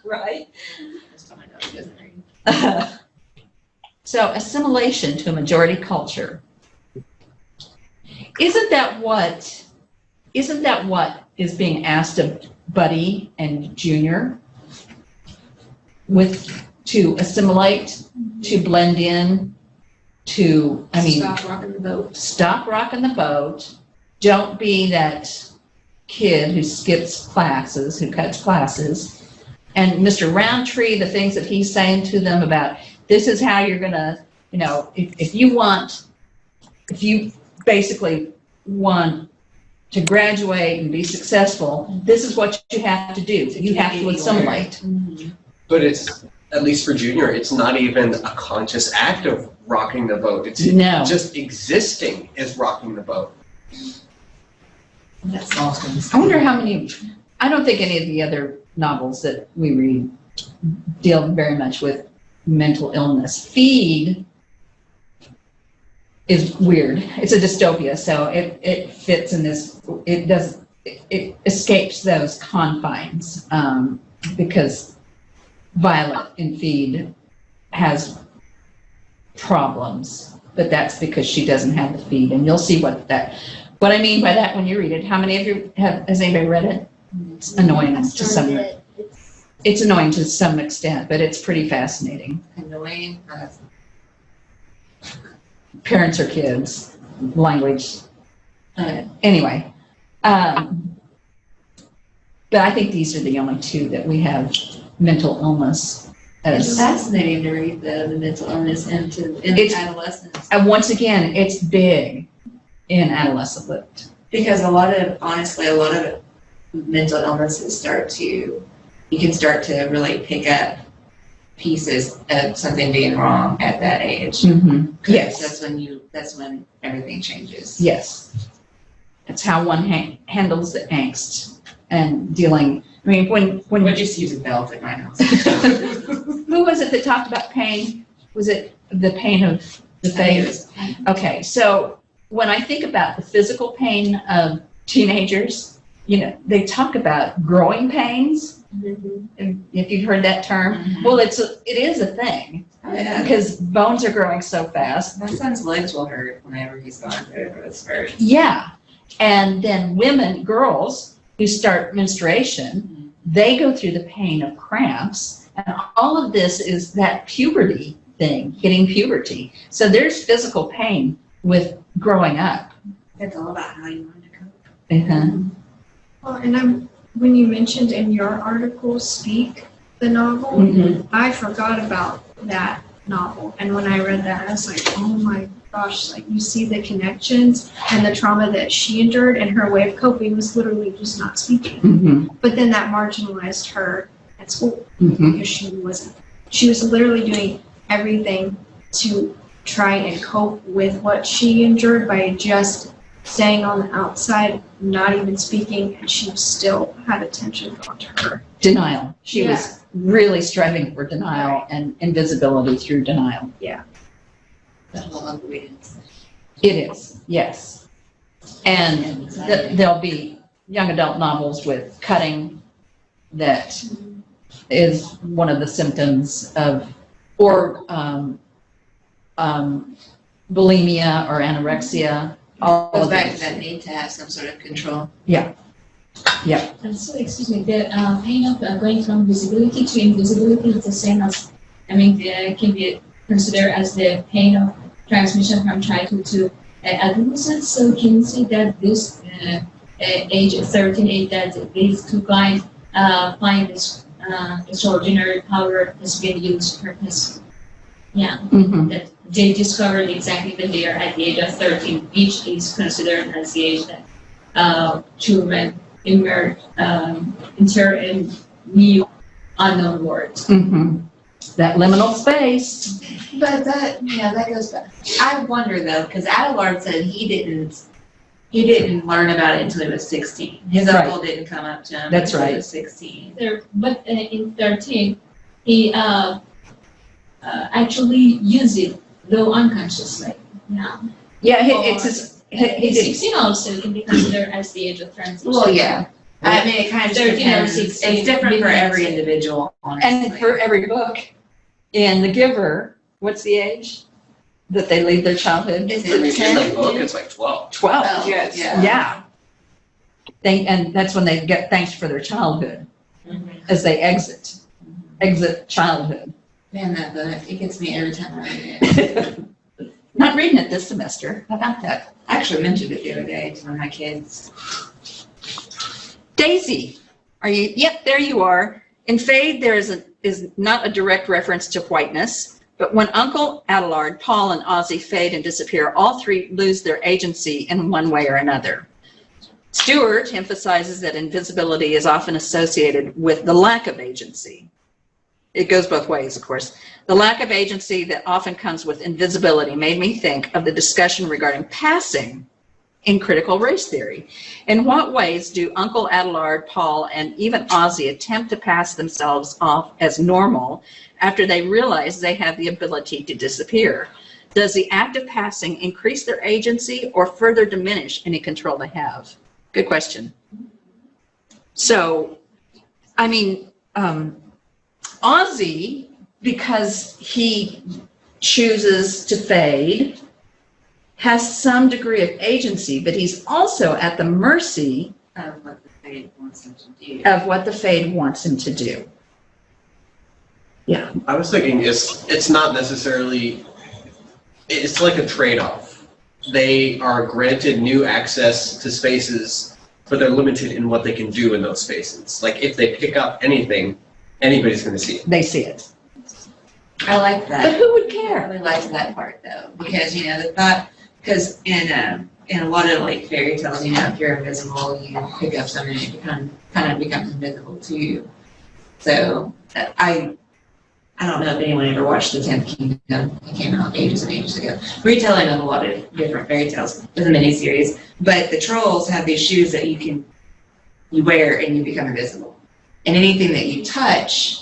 right? So assimilation to a majority culture. Isn't that what is being asked of Buddy and Junior? To assimilate, to blend in, Stop rocking the boat. Stop rocking the boat. Don't be that kid who skips classes, who cuts classes. And Mr. Roundtree, the things that he's saying to them about, this is how you're gonna, if you basically want to graduate and be successful, this is what you have to do. You have to assimilate. But it's, at least for Junior, it's not even a conscious act of rocking the boat. It's just existing is rocking the boat. That's awesome. I wonder how many, I don't think any of the other novels that we read deal very much with mental illness. Feed is weird. It's a dystopia, so it fits in this, it escapes those confines, because Violet in Feed has problems, but that's because she doesn't have the feed, and you'll see what I mean by that when you read it. How many of you has anybody read it? It's annoying to some. It's annoying to some extent, but it's pretty fascinating. Annoying. Parents or kids, language. Anyway, but I think these are the only two that we have mental illness. It's fascinating to read the mental illness into adolescence. And once again, it's big in adolescent. Because a lot of mental illnesses you can start to really pick up pieces of something being wrong at that age. Mm-hmm. Yes. That's when everything changes. Yes. That's how one handles the angst and dealing. I mean, when we just use a belt at my house. Who was it that talked about pain? Was it the pain of the face? Okay, so when I think about the physical pain of teenagers, they talk about growing pains. Mm-hmm. If you've heard that term, mm-hmm. Well, it is a thing. Oh, yeah. Because bones are growing so fast. My son's legs will hurt whenever he's gone through a spurt. Yeah, and then girls who start menstruation, they go through the pain of cramps, and all of this is that puberty thing, hitting puberty. So there's physical pain with growing up. It's all about how you want to cope. Well, and when you mentioned in your article, Speak, the novel, I forgot about that novel. And when I read that, I was like, oh my gosh, like you see the connections and the trauma that she endured, and her way of coping was literally just not speaking. But then that marginalized her at school because she was literally doing everything to try and cope with what she endured by just staying on the outside, not even speaking, and she still had attention drawn to her. Denial. She was really striving for denial and invisibility through denial. Yeah. That's a lot of avoidance. It is, yes. And there'll be young adult novels with cutting that is one of the symptoms of, or bulimia or anorexia. All Goes of back to these. that need to have some sort of control. Yeah. And so, excuse me, the pain of going from visibility to invisibility is the same as, can be considered as the pain of transmission from childhood to adolescence. So can you say that this age 13, age that these two guys find this extraordinary power has been used purpose? Yeah, that they discovered exactly that they are at the age of 13, which is considered as the age that children enter in new unknown words. That liminal space. But that goes back. I wonder though, because Adelard said he didn't learn about it until he was 16. His uncle didn't come up to him until he was 16. But in 13, he actually used it, though unconsciously. Yeah, it's his. He's 16 also can be considered as the age of transition. Well, yeah. I mean, it kind of 13 or depends. 16. It's different for every individual, honestly. And for every book. In The Giver, what's the age that they leave their childhood? Is In it 10? the book, it's like 12. 12. Oh, yes. Yeah. And that's when they get thanks for their childhood as they exit childhood. Man, that book, it gets me every time I read it. Not reading it this semester. How about that? I actually mentioned it the other day to one of my kids. Daisy, are you? Yep, there you are. In Fade, there is not a direct reference to whiteness, but when Uncle Adelard, Paul, and Ozzie fade and disappear, all three lose their agency in one way or another. Stewart emphasizes that invisibility is often associated with the lack of agency. It goes both ways, of course. The lack of agency that often comes with invisibility made me think of the discussion regarding passing in critical race theory. In what ways do Uncle Adelard, Paul, and even Ozzie attempt to pass themselves off as normal after they realize they have the ability to disappear? Does the act of passing increase their agency or further diminish any control they have? Good question. So, I mean, Ozzie, because he chooses to fade, has some degree of agency, but he's also at the mercy of what the fade wants him to do. Yeah. I was thinking it's not necessarily, it's like a trade-off. They are granted new access to spaces, but they're limited in what they can do in those spaces. Like if they pick up anything, anybody's going to see it. They see it. I like that. But who would care? I really liked that part though, because the thought, because in a lot of like fairy tales, if you're invisible, you pick up something and it kind of becomes invisible to you. So I don't know if anyone ever watched The 10th Kingdom. It came out ages and ages ago. Retelling of a lot of different fairy tales. It's a miniseries. But the trolls have these shoes that you wear and you become invisible. And anything that you touch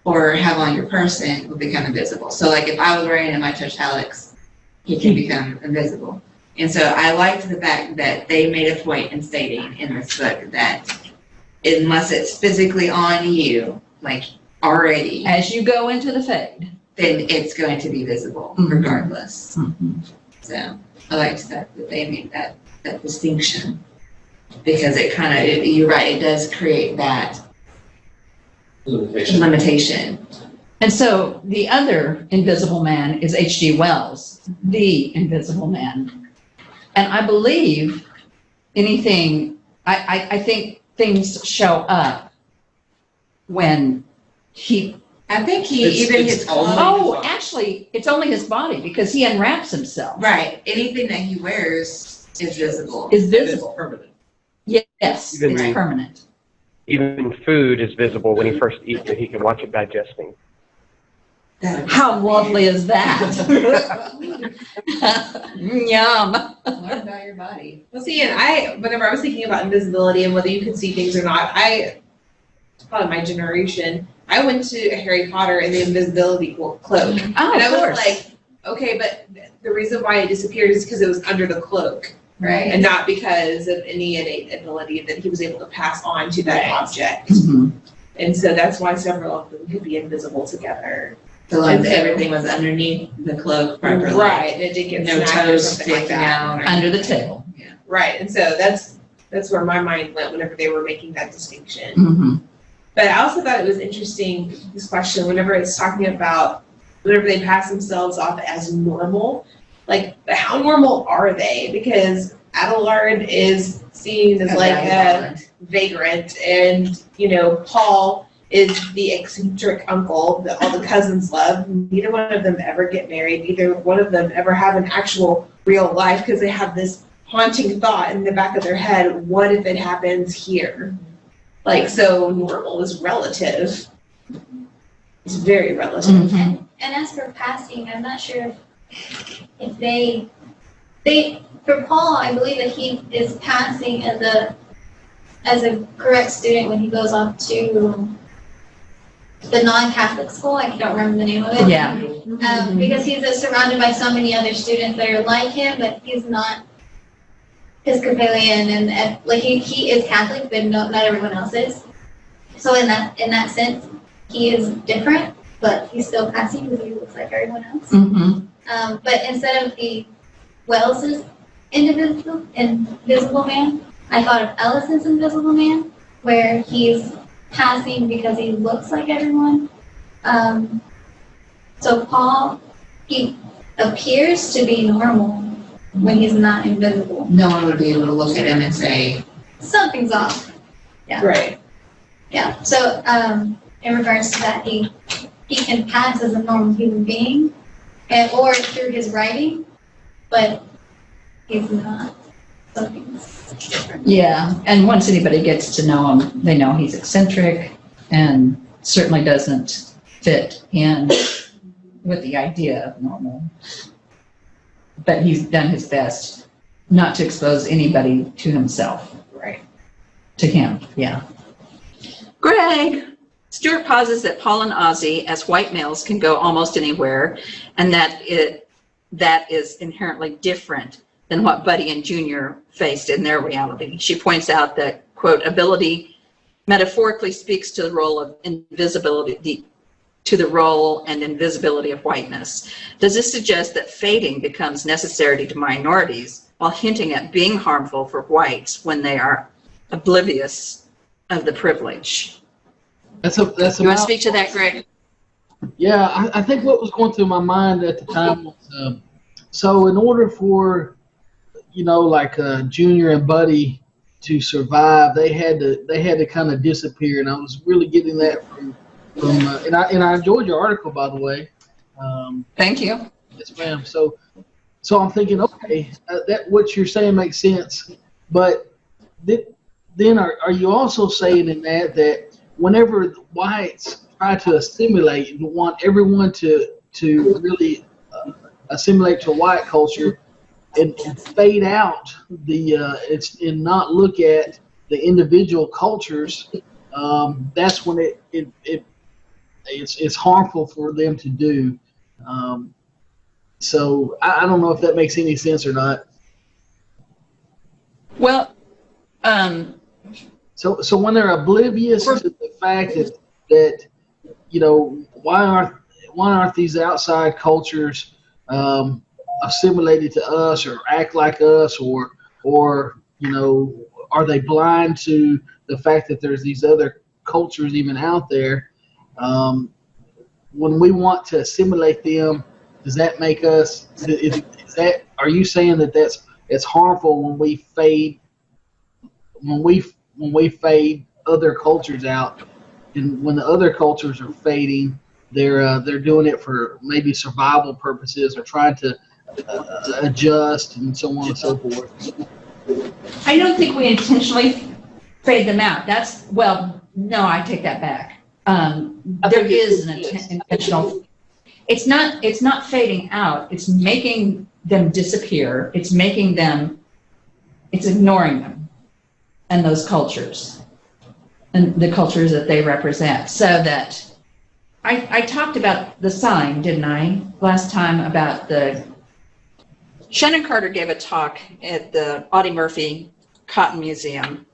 or have on your person will become invisible. So like if I was wearing it and I touched Alex, he can become invisible. And so I liked the fact that they made a point in stating in this book that unless it's physically on you, like already, as you go into the fade, then it's going to be visible regardless. So I liked that they made that distinction, because it kind of, you're right, it does create that limitation. And so the other invisible man is H.G. Wells, the invisible man. And I believe I think things show up when I think his oh, actually, it's only his body because he unwraps himself. Right. Anything that he wears is visible. Is visible. It's permanent. Yes, Even it's the- permanent. Even food is visible when he first eats it. He can watch it digesting. How lovely is that? Yum. Learn about your body. Well, see, and whenever I was thinking about invisibility and whether you could see things or not, probably my generation, I went to Harry Potter and the invisibility cloak. Oh, and I of was course. like, okay, but the reason why it disappeared is because it was under the cloak. Right. And not because of any innate ability that he was able to pass on to that object. Mhm. And so that's why several of them could be invisible together. So like And so- everything was underneath the cloak properly. Right, and it did get No snagged or toes something like sticking that. out. Under the table. Right, and so that's where my mind went whenever they were making that distinction. Mm-hmm. But I also thought it was interesting, this question, whenever it's talking about whenever they pass themselves off as normal, like how normal are they? Because Adelard is seen as like a vagrant, and Paul is the eccentric uncle that all the cousins love. Neither one of them ever get married. Neither one of them ever have an actual real life because they have this haunting thought in the back of their head, what if it happens here? Like, so normal is relative. It's very relative. Mm-hmm. And as for passing, I'm not sure if they for Paul, I believe that he is passing as a correct student when he goes off to the non-Catholic school. I don't remember the name of it. Yeah. Because he's surrounded by so many other students that are like him, but he's not Episcopalian, and like he is Catholic, but not everyone else is. So in that sense, he is different, but he's still passing because he looks like everyone else. Mm-hmm. But instead of the Wells's invisible man, I thought of Ellison's invisible man, where he's passing because he looks like everyone. So Paul, he appears to be normal when he's not invisible. No one would be able to look at him and say, Something's off. Yeah. Right. Yeah. So in regards to that, he can pass as a normal human being, or through his writing, but he's not. Something's different. Yeah, and once anybody gets to know him, they know he's eccentric and certainly doesn't fit in with the idea of normal. But he's done his best not to expose anybody to himself. Right. To him, yeah. Greg, Stewart posits that Paul and Ozzy, as white males, can go almost anywhere, and that is inherently different than what Buddy and Junior faced in their reality. She points out that, quote, ability metaphorically speaks to the role of invisibility, to the role and invisibility of whiteness. Does this suggest that fading becomes necessary to minorities while hinting at being harmful for whites when they are oblivious of the privilege? That's You want to speak to that, Greg? Yeah, I think what was going through my mind at the time was, so in order for, like Junior and Buddy to survive, they had to kind of disappear, and I was really getting that from and I enjoyed your article, by the way. Thank you. Yes, ma'am. So I'm thinking, okay, that what you're saying makes sense, but then are you also saying in that whenever the whites try to assimilate and want everyone to really assimilate to white culture and fade out and not look at the individual cultures, that's when it's harmful for them to do. So I don't know if that makes any sense or not. Well, so when they're oblivious to the fact that why aren't these outside cultures assimilated to us or act like us, or are they blind to the fact that there's these other cultures even out there? When we want to assimilate them, does that make us? Is that? Are you saying that it's harmful when we fade other cultures out, and when the other cultures are fading, they're doing it for maybe survival purposes or trying to adjust and so on and so forth. I don't think we intentionally fade them out. No, I take that back. There is an intentional. It's not fading out. It's making them disappear. It's ignoring them and those cultures and the cultures that they represent. So that I talked about the sign, didn't I, last time, about Shannon Carter gave a talk at the Audie Murphy Cotton Museum.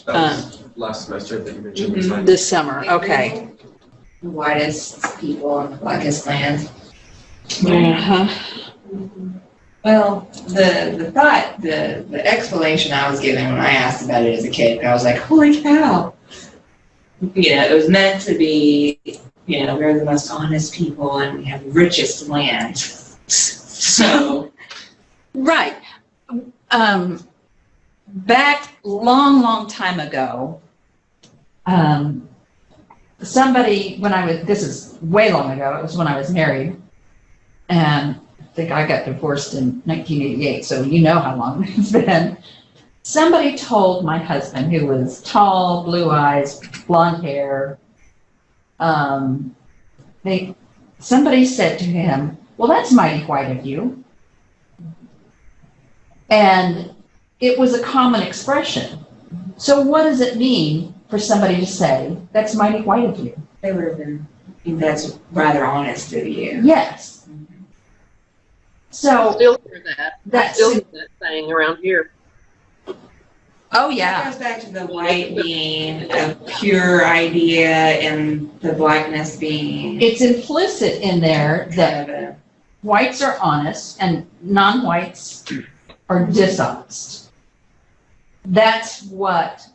Last semester that you mentioned. This summer, okay. The whitest people on the blackest land. Uh-huh. Well, the explanation I was given when I asked about it as a kid, I was like, holy cow. It was meant to be, we're the most honest people and we have the richest land. So. Right. Back long time ago, this is way long ago, it was when I was married, and I think I got divorced in 1988, so you know how long it's been. Somebody told my husband, who was tall, blue eyes, blonde hair, somebody said to him, well, that's mighty white of you. And it was a common expression. So what does it mean for somebody to say, that's mighty white of you? They would have been, that's rather honest of you. Yes. So Still hear that. Still hear that saying around here. Oh yeah. It goes back to the white being a pure idea and the blackness being. It's implicit in there that whites are honest and non-whites are dishonest. That's what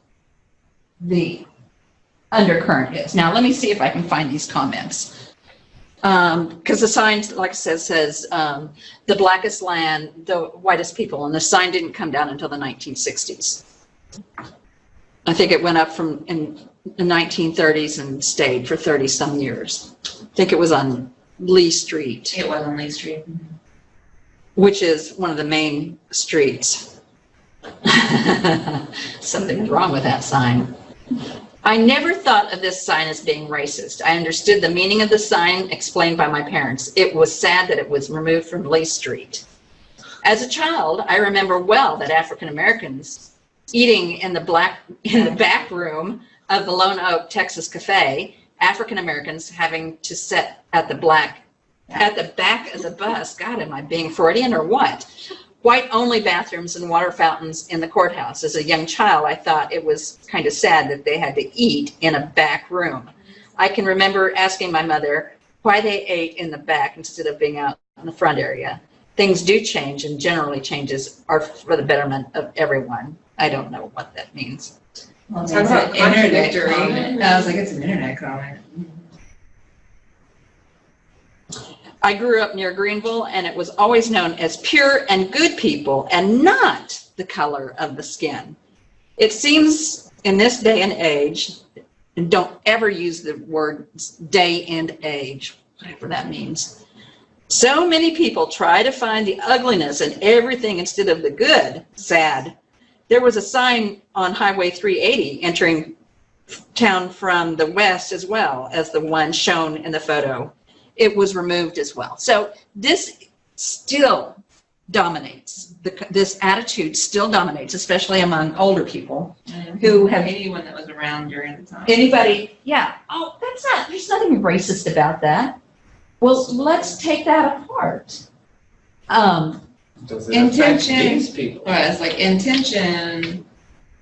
the undercurrent is. Now let me see if I can find these comments. Because the sign, like I said, says the blackest land, the whitest people, and the sign didn't come down until the 1960s. I think it went up in the 1930s and stayed for 30 some years. I think it was on Lee Street. It was on Lee Street. Which is one of the main streets. Something's wrong with that sign. I never thought of this sign as being racist. I understood the meaning of the sign explained by my parents. It was sad that it was removed from Lee Street. As a child, I remember well that African Americans eating in the back room of the Lone Oak Texas Cafe, African Americans having to sit at the back of the bus. God, am I being Freudian or what? White-only bathrooms and water fountains in the courthouse. As a young child, I thought it was kind of sad that they had to eat in a back room. I can remember asking my mother why they ate in the back instead of being out in the front area. Things do change, and generally changes are for the betterment of everyone. I don't know what that means. Well, it's an internet comment. I was like, it's an internet comment. I grew up near Greenville, and it was always known as pure and good people and not the color of the skin. It seems in this day and age, and don't ever use the word day and age, whatever that means. So many people try to find the ugliness in everything instead of the good. Sad. There was a sign on Highway 380 entering town from the west as well as the one shown in the photo. It was removed as well. So this still dominates. This attitude still dominates, especially among older people who have. Anyone that was around during the time. Anybody, yeah. Oh, there's nothing racist about that. Well, let's take that apart. Intention. Well, it's like intention.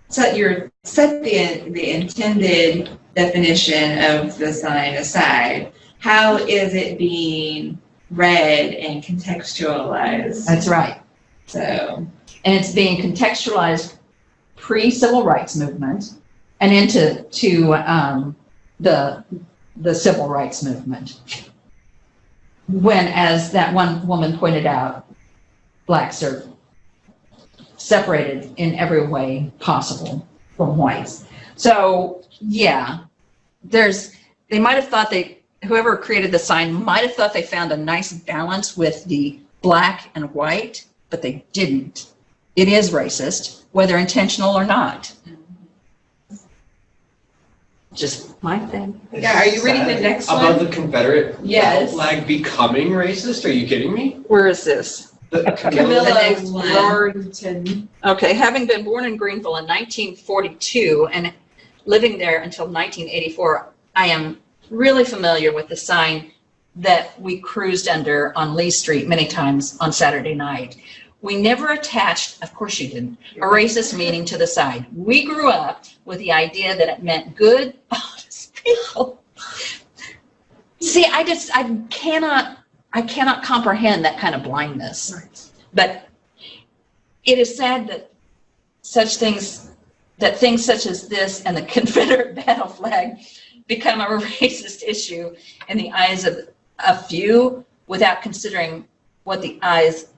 Set the intended definition of the sign aside. How is it being read and contextualized? That's right. So, and it's being contextualized pre-civil rights movement and into the the civil rights movement. When, as that one woman pointed out, blacks are separated in every way possible from whites. So yeah, they might have thought whoever created the sign might have thought they found a nice balance with the black and white, but they didn't. It is racist, whether intentional or not. Just my thing. Yeah, are you reading the next one? About the Confederate Yes. flag becoming racist? Are you kidding me? Where is this? Camilla Warrington. Okay, having been born in Greenville in 1942 and living there until 1984, I am really familiar with the sign that we cruised under on Lee Street many times on Saturday night. We never attached, of course you didn't, a racist meaning to the sign. We grew up with the idea that it meant good, honest people. See, I cannot comprehend that kind of blindness. But it is sad that things such as this and the Confederate battle flag become a racist issue in the eyes of a few without considering what the eyes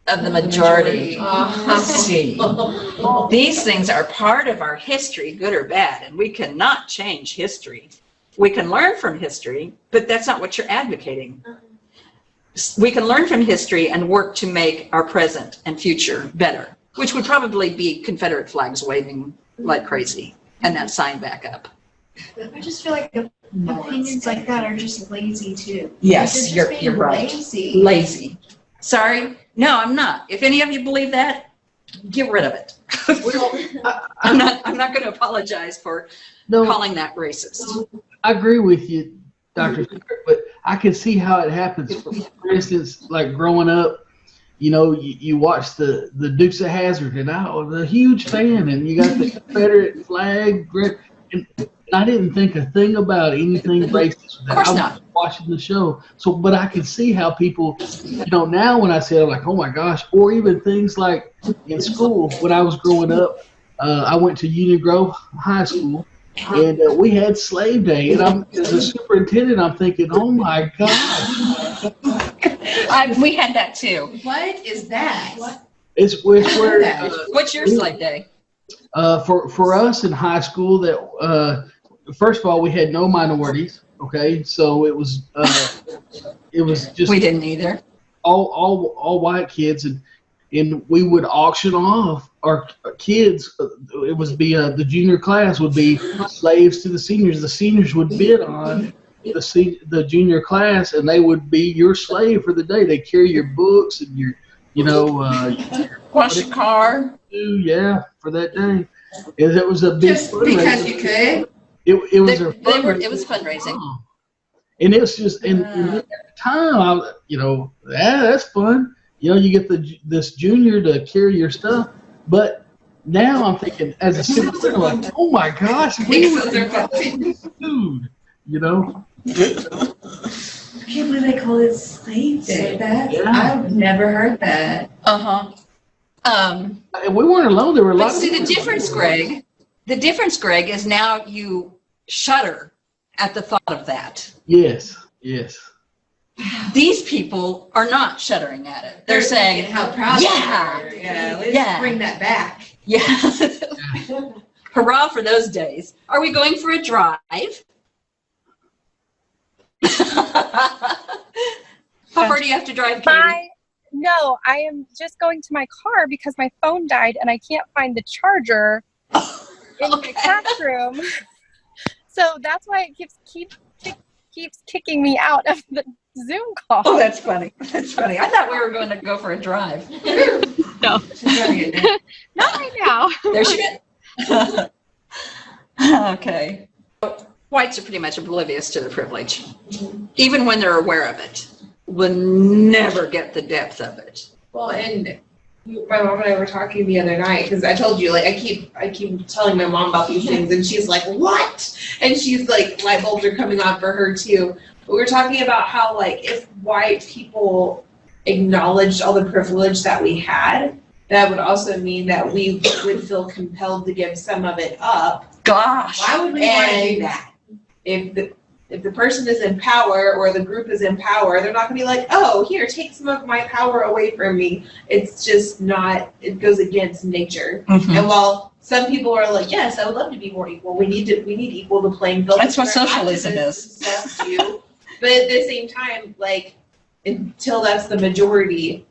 of the majority see. These things are part of our history, good or bad, and we cannot change history. We can learn from history, but that's not what you're advocating. We can learn from history and work to make our present and future better, which would probably be Confederate flags waving like crazy and that sign back up. I just feel like opinions like that are just lazy too. Yes, Like, you're right. Lazy. Lazy. Sorry. No, I'm not. If any of you believe that, get rid of it. I'm not going to apologize for calling that racist. I agree with you, Dr. Stewart, but I can see how it happens. For instance, like growing up, you watch the Dukes of Hazzard, and I was a huge fan, and you got the Confederate flag, and I didn't think a thing about anything racist. Of course I was not. watching the show. So, but I can see how people, now when I say it, I'm like, oh my gosh, or even things like in school, when I was growing up, I went to Union Grove High School, and we had Slave Day, and as a superintendent, I'm thinking, oh my gosh. We had that too. What is that? It's where. What's your Slave Day? For us in high school, that first of all, we had no minorities. Okay, so it was just we didn't either. All white kids, and we would auction off our kids. It would be the junior class would be slaves to the seniors. The seniors would bid on the junior class, and they would be your slave for the day. They carry your books and your wash your car. Yeah, for that day. It was a big Just because you could. It was it was fundraising. And it was just at the time, that's fun. You get this junior to carry your stuff, but now I'm thinking as a superintendent, like, oh my gosh, we food, I can't believe they call it Slave Day. Yeah. I've never heard that. And we weren't alone. There were a lot. But see, the difference, Greg, is now you shudder at the thought of that. Yes. These people are not shuddering at it. They're saying, how proud yeah, they are. Let's bring that back. Yeah. Hurrah for those days. Are we going for a drive? How far do you have to drive, Katie? No, I am just going to my car because my phone died and I can't find the charger in the classroom. So that's why it keeps kicking me out of the Zoom call. Oh, that's funny. That's funny. I thought we were going to go for a drive. No. Not right now. There she is. Okay. Whites are pretty much oblivious to the privilege, even when they're aware of it. Will never get the depth of it. Well, and my mom and I were talking the other night because I told you, like, I keep telling my mom about these things, and she's like, "What?" And she's like, light bulbs are coming on for her too. But we were talking about how, like, if white people acknowledged all the privilege that we had, that would also mean that we would feel compelled to give some of it up. Gosh, why would we want to do that? if the person is in power or the group is in power, they're not gonna be like, oh, here, take some of my power away from me. It's just not, it goes against nature. Mhm. And while some people are like, yes, I would love to be more equal, we need equal the playing field. That's what for socialism activists is. and stuff too. But at the same time, like, until that's the majority,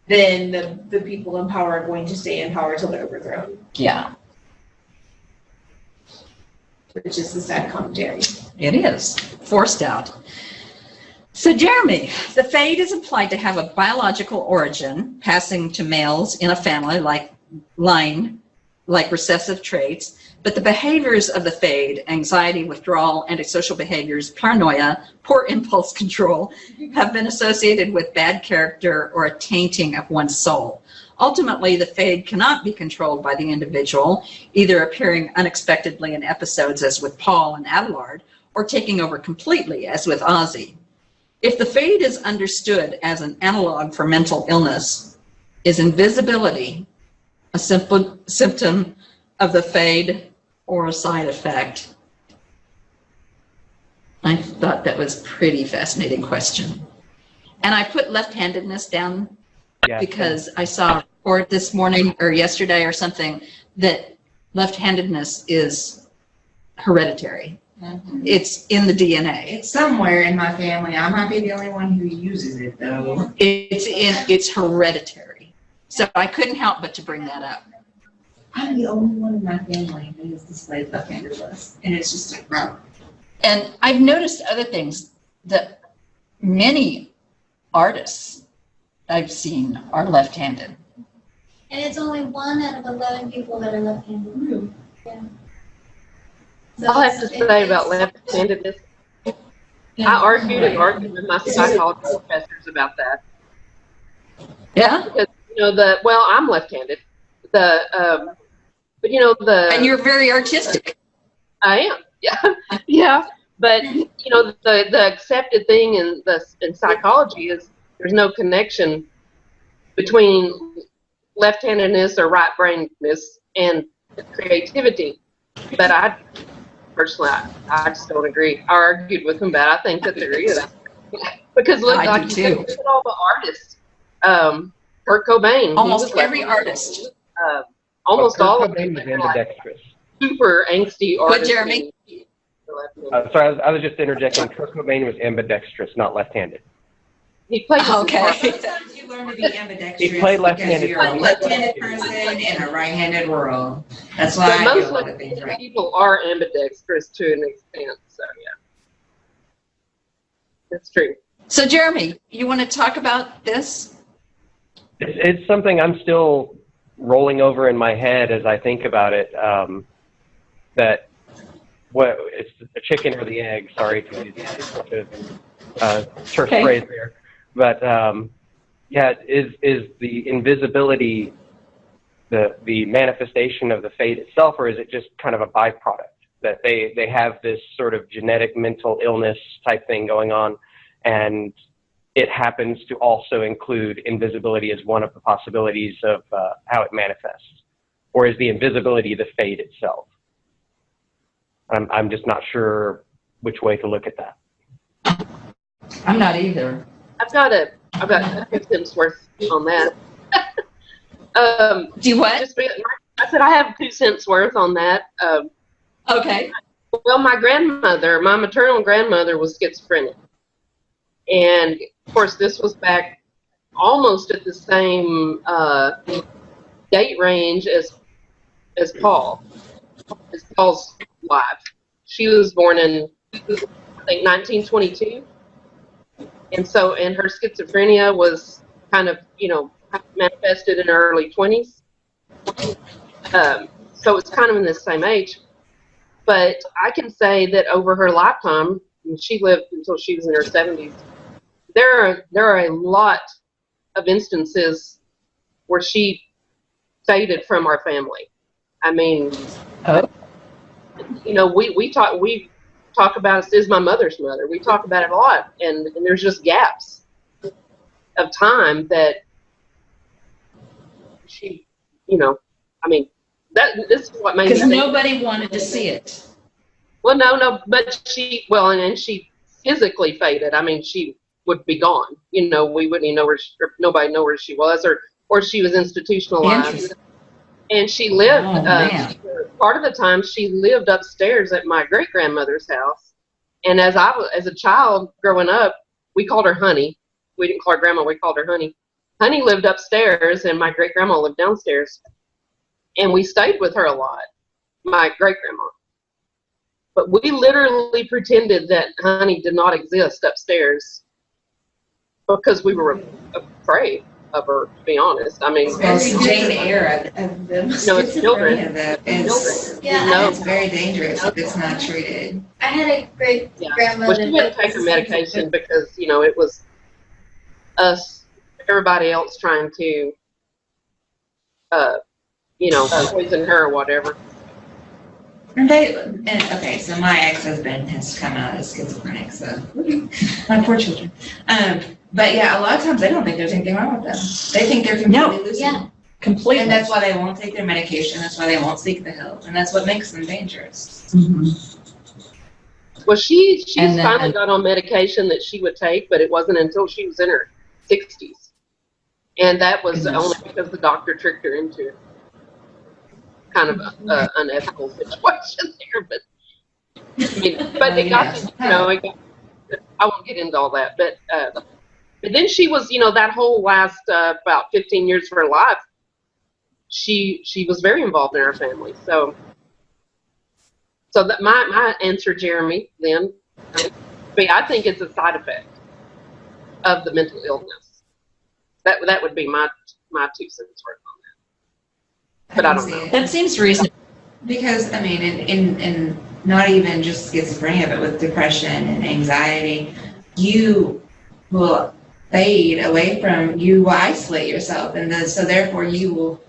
then the people in power are going to stay in power until they're overthrown, Yeah, which is the sad commentary. it is. Forced out. So Jeremy, the fade is implied to have a biological origin, passing to males in a family like recessive traits, but the behaviors of the fade, anxiety, withdrawal, antisocial behaviors, paranoia, poor impulse control, have been associated with bad character or a tainting of one's soul. Ultimately, the fade cannot be controlled by the individual, either appearing unexpectedly in episodes as with Paul and Abelard, or taking over completely as with Ozzy. If the fade is understood as an analog for mental illness, is invisibility a simple symptom of the fade or a side effect? I thought that was a pretty fascinating question. And I put left-handedness down because I saw a report this morning or yesterday or something that left-handedness is hereditary. Mhm. It's in the DNA. It's somewhere in my family. I might be the only one who uses it though. It's hereditary. So I couldn't help but to bring that up. I'm the only one in my family who is displayed left-handedness, and it's just a problem. And I've noticed other things that many artists I've seen are left-handed. And it's only 1 out of 11 people that are left-handed. Yeah. So I'll have to say about left-handedness. I argued with my psychology professors about that. Yeah? Because, I'm left-handed. And you're very artistic. I am, yeah. Yeah. But, the accepted thing in psychology is there's no connection between left-handedness or right-brainedness and creativity. But I personally, I just don't agree. I argued with him about it. I think that there is. Because look, I like do you said, too. look at all the artists. Kurt Cobain. he Almost was every left-handed. artist. Almost Kurt all of Cobain them was are like ambidextrous. super angsty artists. Jeremy? Sorry, I was just interjecting. Kurt Cobain was ambidextrous, not left-handed. He played with Okay. Sometimes you learn to be ambidextrous He played left-handed. because you're a left-handed person in a right-handed world. That's why But I do most a lot of things right. people are ambidextrous to an extent, so yeah. That's true. So Jeremy, you want to talk about this? It's something I'm still rolling over in my head as I think about it. That it's the chicken or the egg. Sorry to use a terse phrase there, but is the invisibility the manifestation of the fate itself, or is it just kind of a byproduct that they have this sort of genetic mental illness type thing going on, and it happens to also include invisibility as one of the possibilities of how it manifests? Or is the invisibility the fate itself? I'm just not sure which way to look at that. I'm not either. I've got 2 cents worth on that. Do you what? I said I have 2 cents worth on that. Okay. Well, my maternal grandmother was schizophrenic. And, of course, this was back almost at the same date range as Paul's wife. She was born in, I think, 1922. And her schizophrenia was kind of, manifested in her early 20s. So it's kind of in the same age. But I can say that over her lifetime, and she lived until she was in her 70s, there are a lot of instances where she faded from our family. I mean, we talk about, is my mother's mother. We talk about it a lot, and there's just gaps of time that she, this is what made me Because think. nobody wanted to see it. Well, no, but and then she physically faded. I mean, she would be gone. You know, we wouldn't even know nobody know where she was, or she was institutionalized. And she lived, part of the time she lived upstairs at my great grandmother's house. And as a child growing up, we called her Honey. We didn't call her Grandma, we called her Honey. Honey lived upstairs and my great grandma lived downstairs. And we stayed with her a lot, my great grandma. But we literally pretended that Honey did not exist upstairs because we were afraid of her, to be honest. I mean, It's very Jane Eyre of the children. It's very dangerous if it's not treated. I had a great grandmother. Well, she wouldn't take her medication because, it was us, everybody else trying to, poison her or whatever. Okay, so my ex-husband has come out as schizophrenic, so my poor children. But yeah, a lot of times they don't think there's anything wrong with them. They think they're completely lucid. Yeah, completely. And that's why they won't take their medication. That's why they won't seek the help, and that's what makes them dangerous. Well, she's finally got on medication that she would take, but it wasn't until she was in her 60s, and that was only because the doctor tricked her into it. Kind of unethical situation there, but it got I won't get into all that, but then she was, that whole last about 15 years of her life, she was very involved in our family. So that my answer, Jeremy, then, I think it's a side effect of the mental illness. That would be my 2 cents worth on that. But I don't know. That seems reasonable. Because, I mean, in not even just schizophrenia, but with depression and anxiety, you will fade away from, you will isolate yourself. And so therefore you will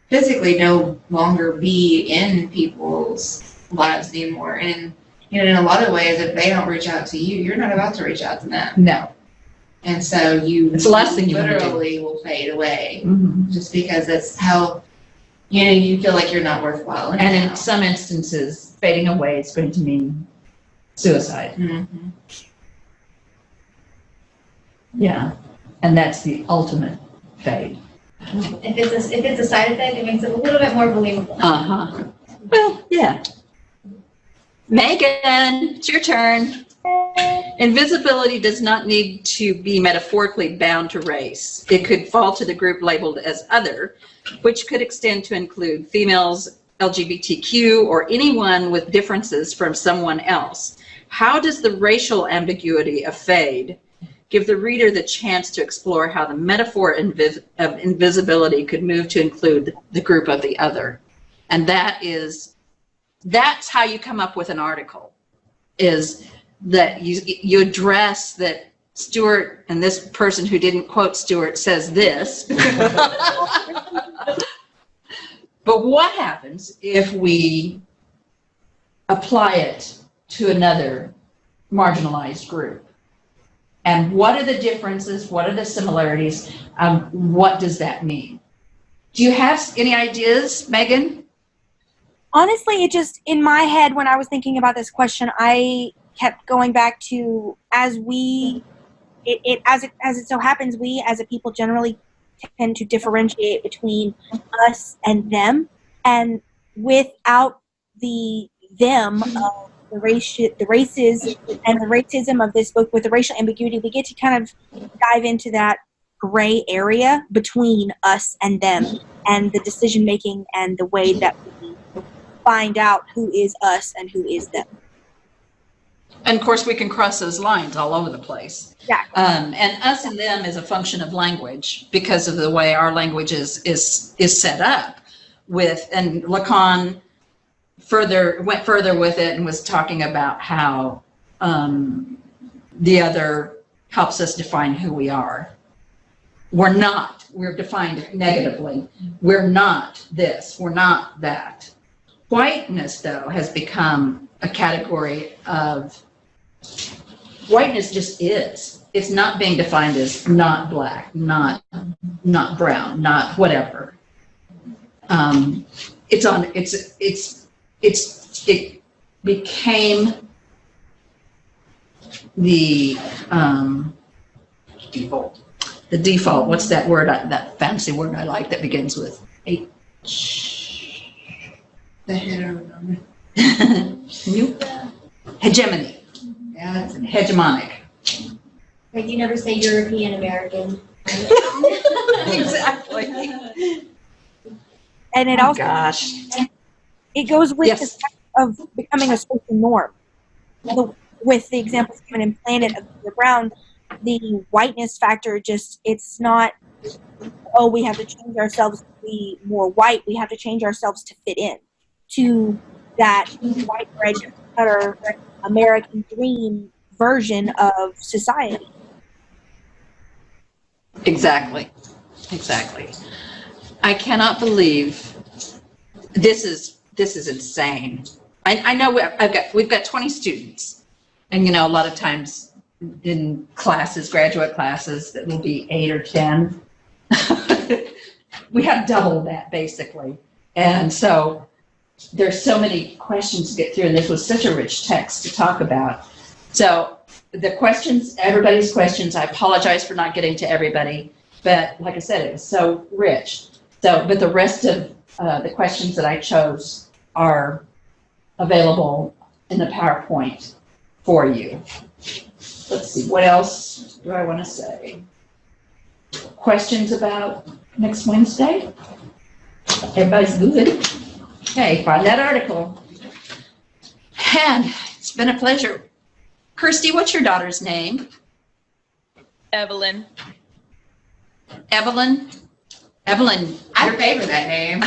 physically no longer be in people's lives anymore. And, in a lot of ways, if they don't reach out to you, you're not about to reach out to them. No. And so it's the last thing you literally will fade away just because that's how, you feel like you're not worthwhile. And in some instances, fading away is going to mean suicide. Yeah, and that's the ultimate fade. If it's a side effect, it makes it a little bit more believable. Well, yeah. Megan, it's your turn. Invisibility does not need to be metaphorically bound to race. It could fall to the group labeled as other, which could extend to include females, LGBTQ, or anyone with differences from someone else. How does the racial ambiguity of fade give the reader the chance to explore how the metaphor of invisibility could move to include the group of the other? And that's how you come up with an article, is that you address that Stuart and this person who didn't quote Stuart says this. But what happens if we apply it to another marginalized group? And what are the differences? What are the similarities? What does that mean? Do you have any ideas, Megan? Honestly, it just, in my head, when I was thinking about this question, I kept going back to, as it so happens, we as a people generally tend to differentiate between us and them, and without the them of the races and the racism of this book, with the racial ambiguity, we get to kind of dive into that gray area between us and them, and the decision making and the way that we find out who is us and who is them. And of course, we can cross those lines all over the place. Yeah. And us and them is a function of language because of the way our language is set up. And Lacan went further with it and was talking about how the other helps us define who we are. We're defined negatively. We're not this, we're not that. Whiteness, though, has become a category of, whiteness just is. It's not being defined as not black, not brown, not whatever. became the default. The default. What's that word? That fancy word I like that begins with H. The heteronormative. Nope. Hegemony. Yeah, it's Hegemonic. Like you never say European American. Exactly. And it Oh, also gosh. it goes with Yes. the fact of becoming a social norm. With the examples given in Planet of the Brown, the whiteness factor it's not, oh, we have to change ourselves to be more white. We have to change ourselves to fit in to that white bread cutter American dream version of society. Exactly. I cannot believe this is insane. I know we've got 20 students, and a lot of times in classes, graduate classes, that will be 8 or 10. We have double that basically, and so there's so many questions to get through, and this was such a rich text to talk about. So the questions, everybody's questions, I apologize for not getting to everybody, but like I said, it was so rich. But the rest of the questions that I chose are available in the PowerPoint for you. Let's see, what else do I want to say? Questions about next Wednesday? Everybody's good. Okay, find that article. And it's been a pleasure. Kirsty, what's your daughter's name? Evelyn. Evelyn? Evelyn. I favor that name.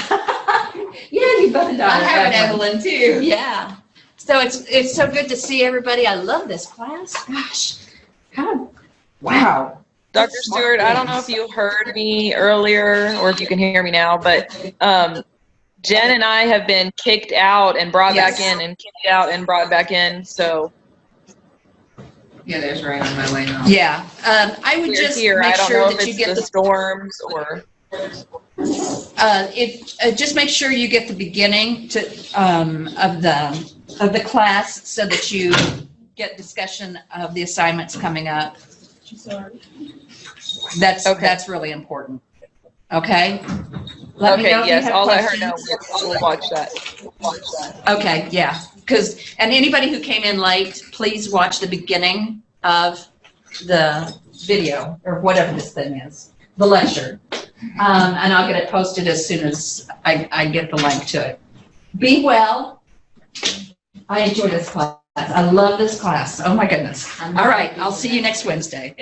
Yeah, you both a daughter. I have an Evelyn too. Yeah. So it's so good to see everybody. I love this class. Gosh. Wow. Dr. Stewart, I don't know if you heard me earlier or if you can hear me now, but Jen and I have been kicked out and brought back in and kicked out and brought back in, so. Yeah, there's rain on my way home. Yeah. I would just here. make I don't sure know if that you it's get the storms or. Just make sure you get the beginning of the class so that you get discussion of the assignments coming up. That's really important. Okay. Let me know if you yes, have I'll questions. let her know. We'll watch that. Okay, yeah. And anybody who came in late, please watch the beginning of the video or whatever this thing is, the lecture. And I'll get it posted as soon as I get the link to it. Be well. I enjoy this class. I love this class. Oh my goodness. All right, I'll see you next Wednesday.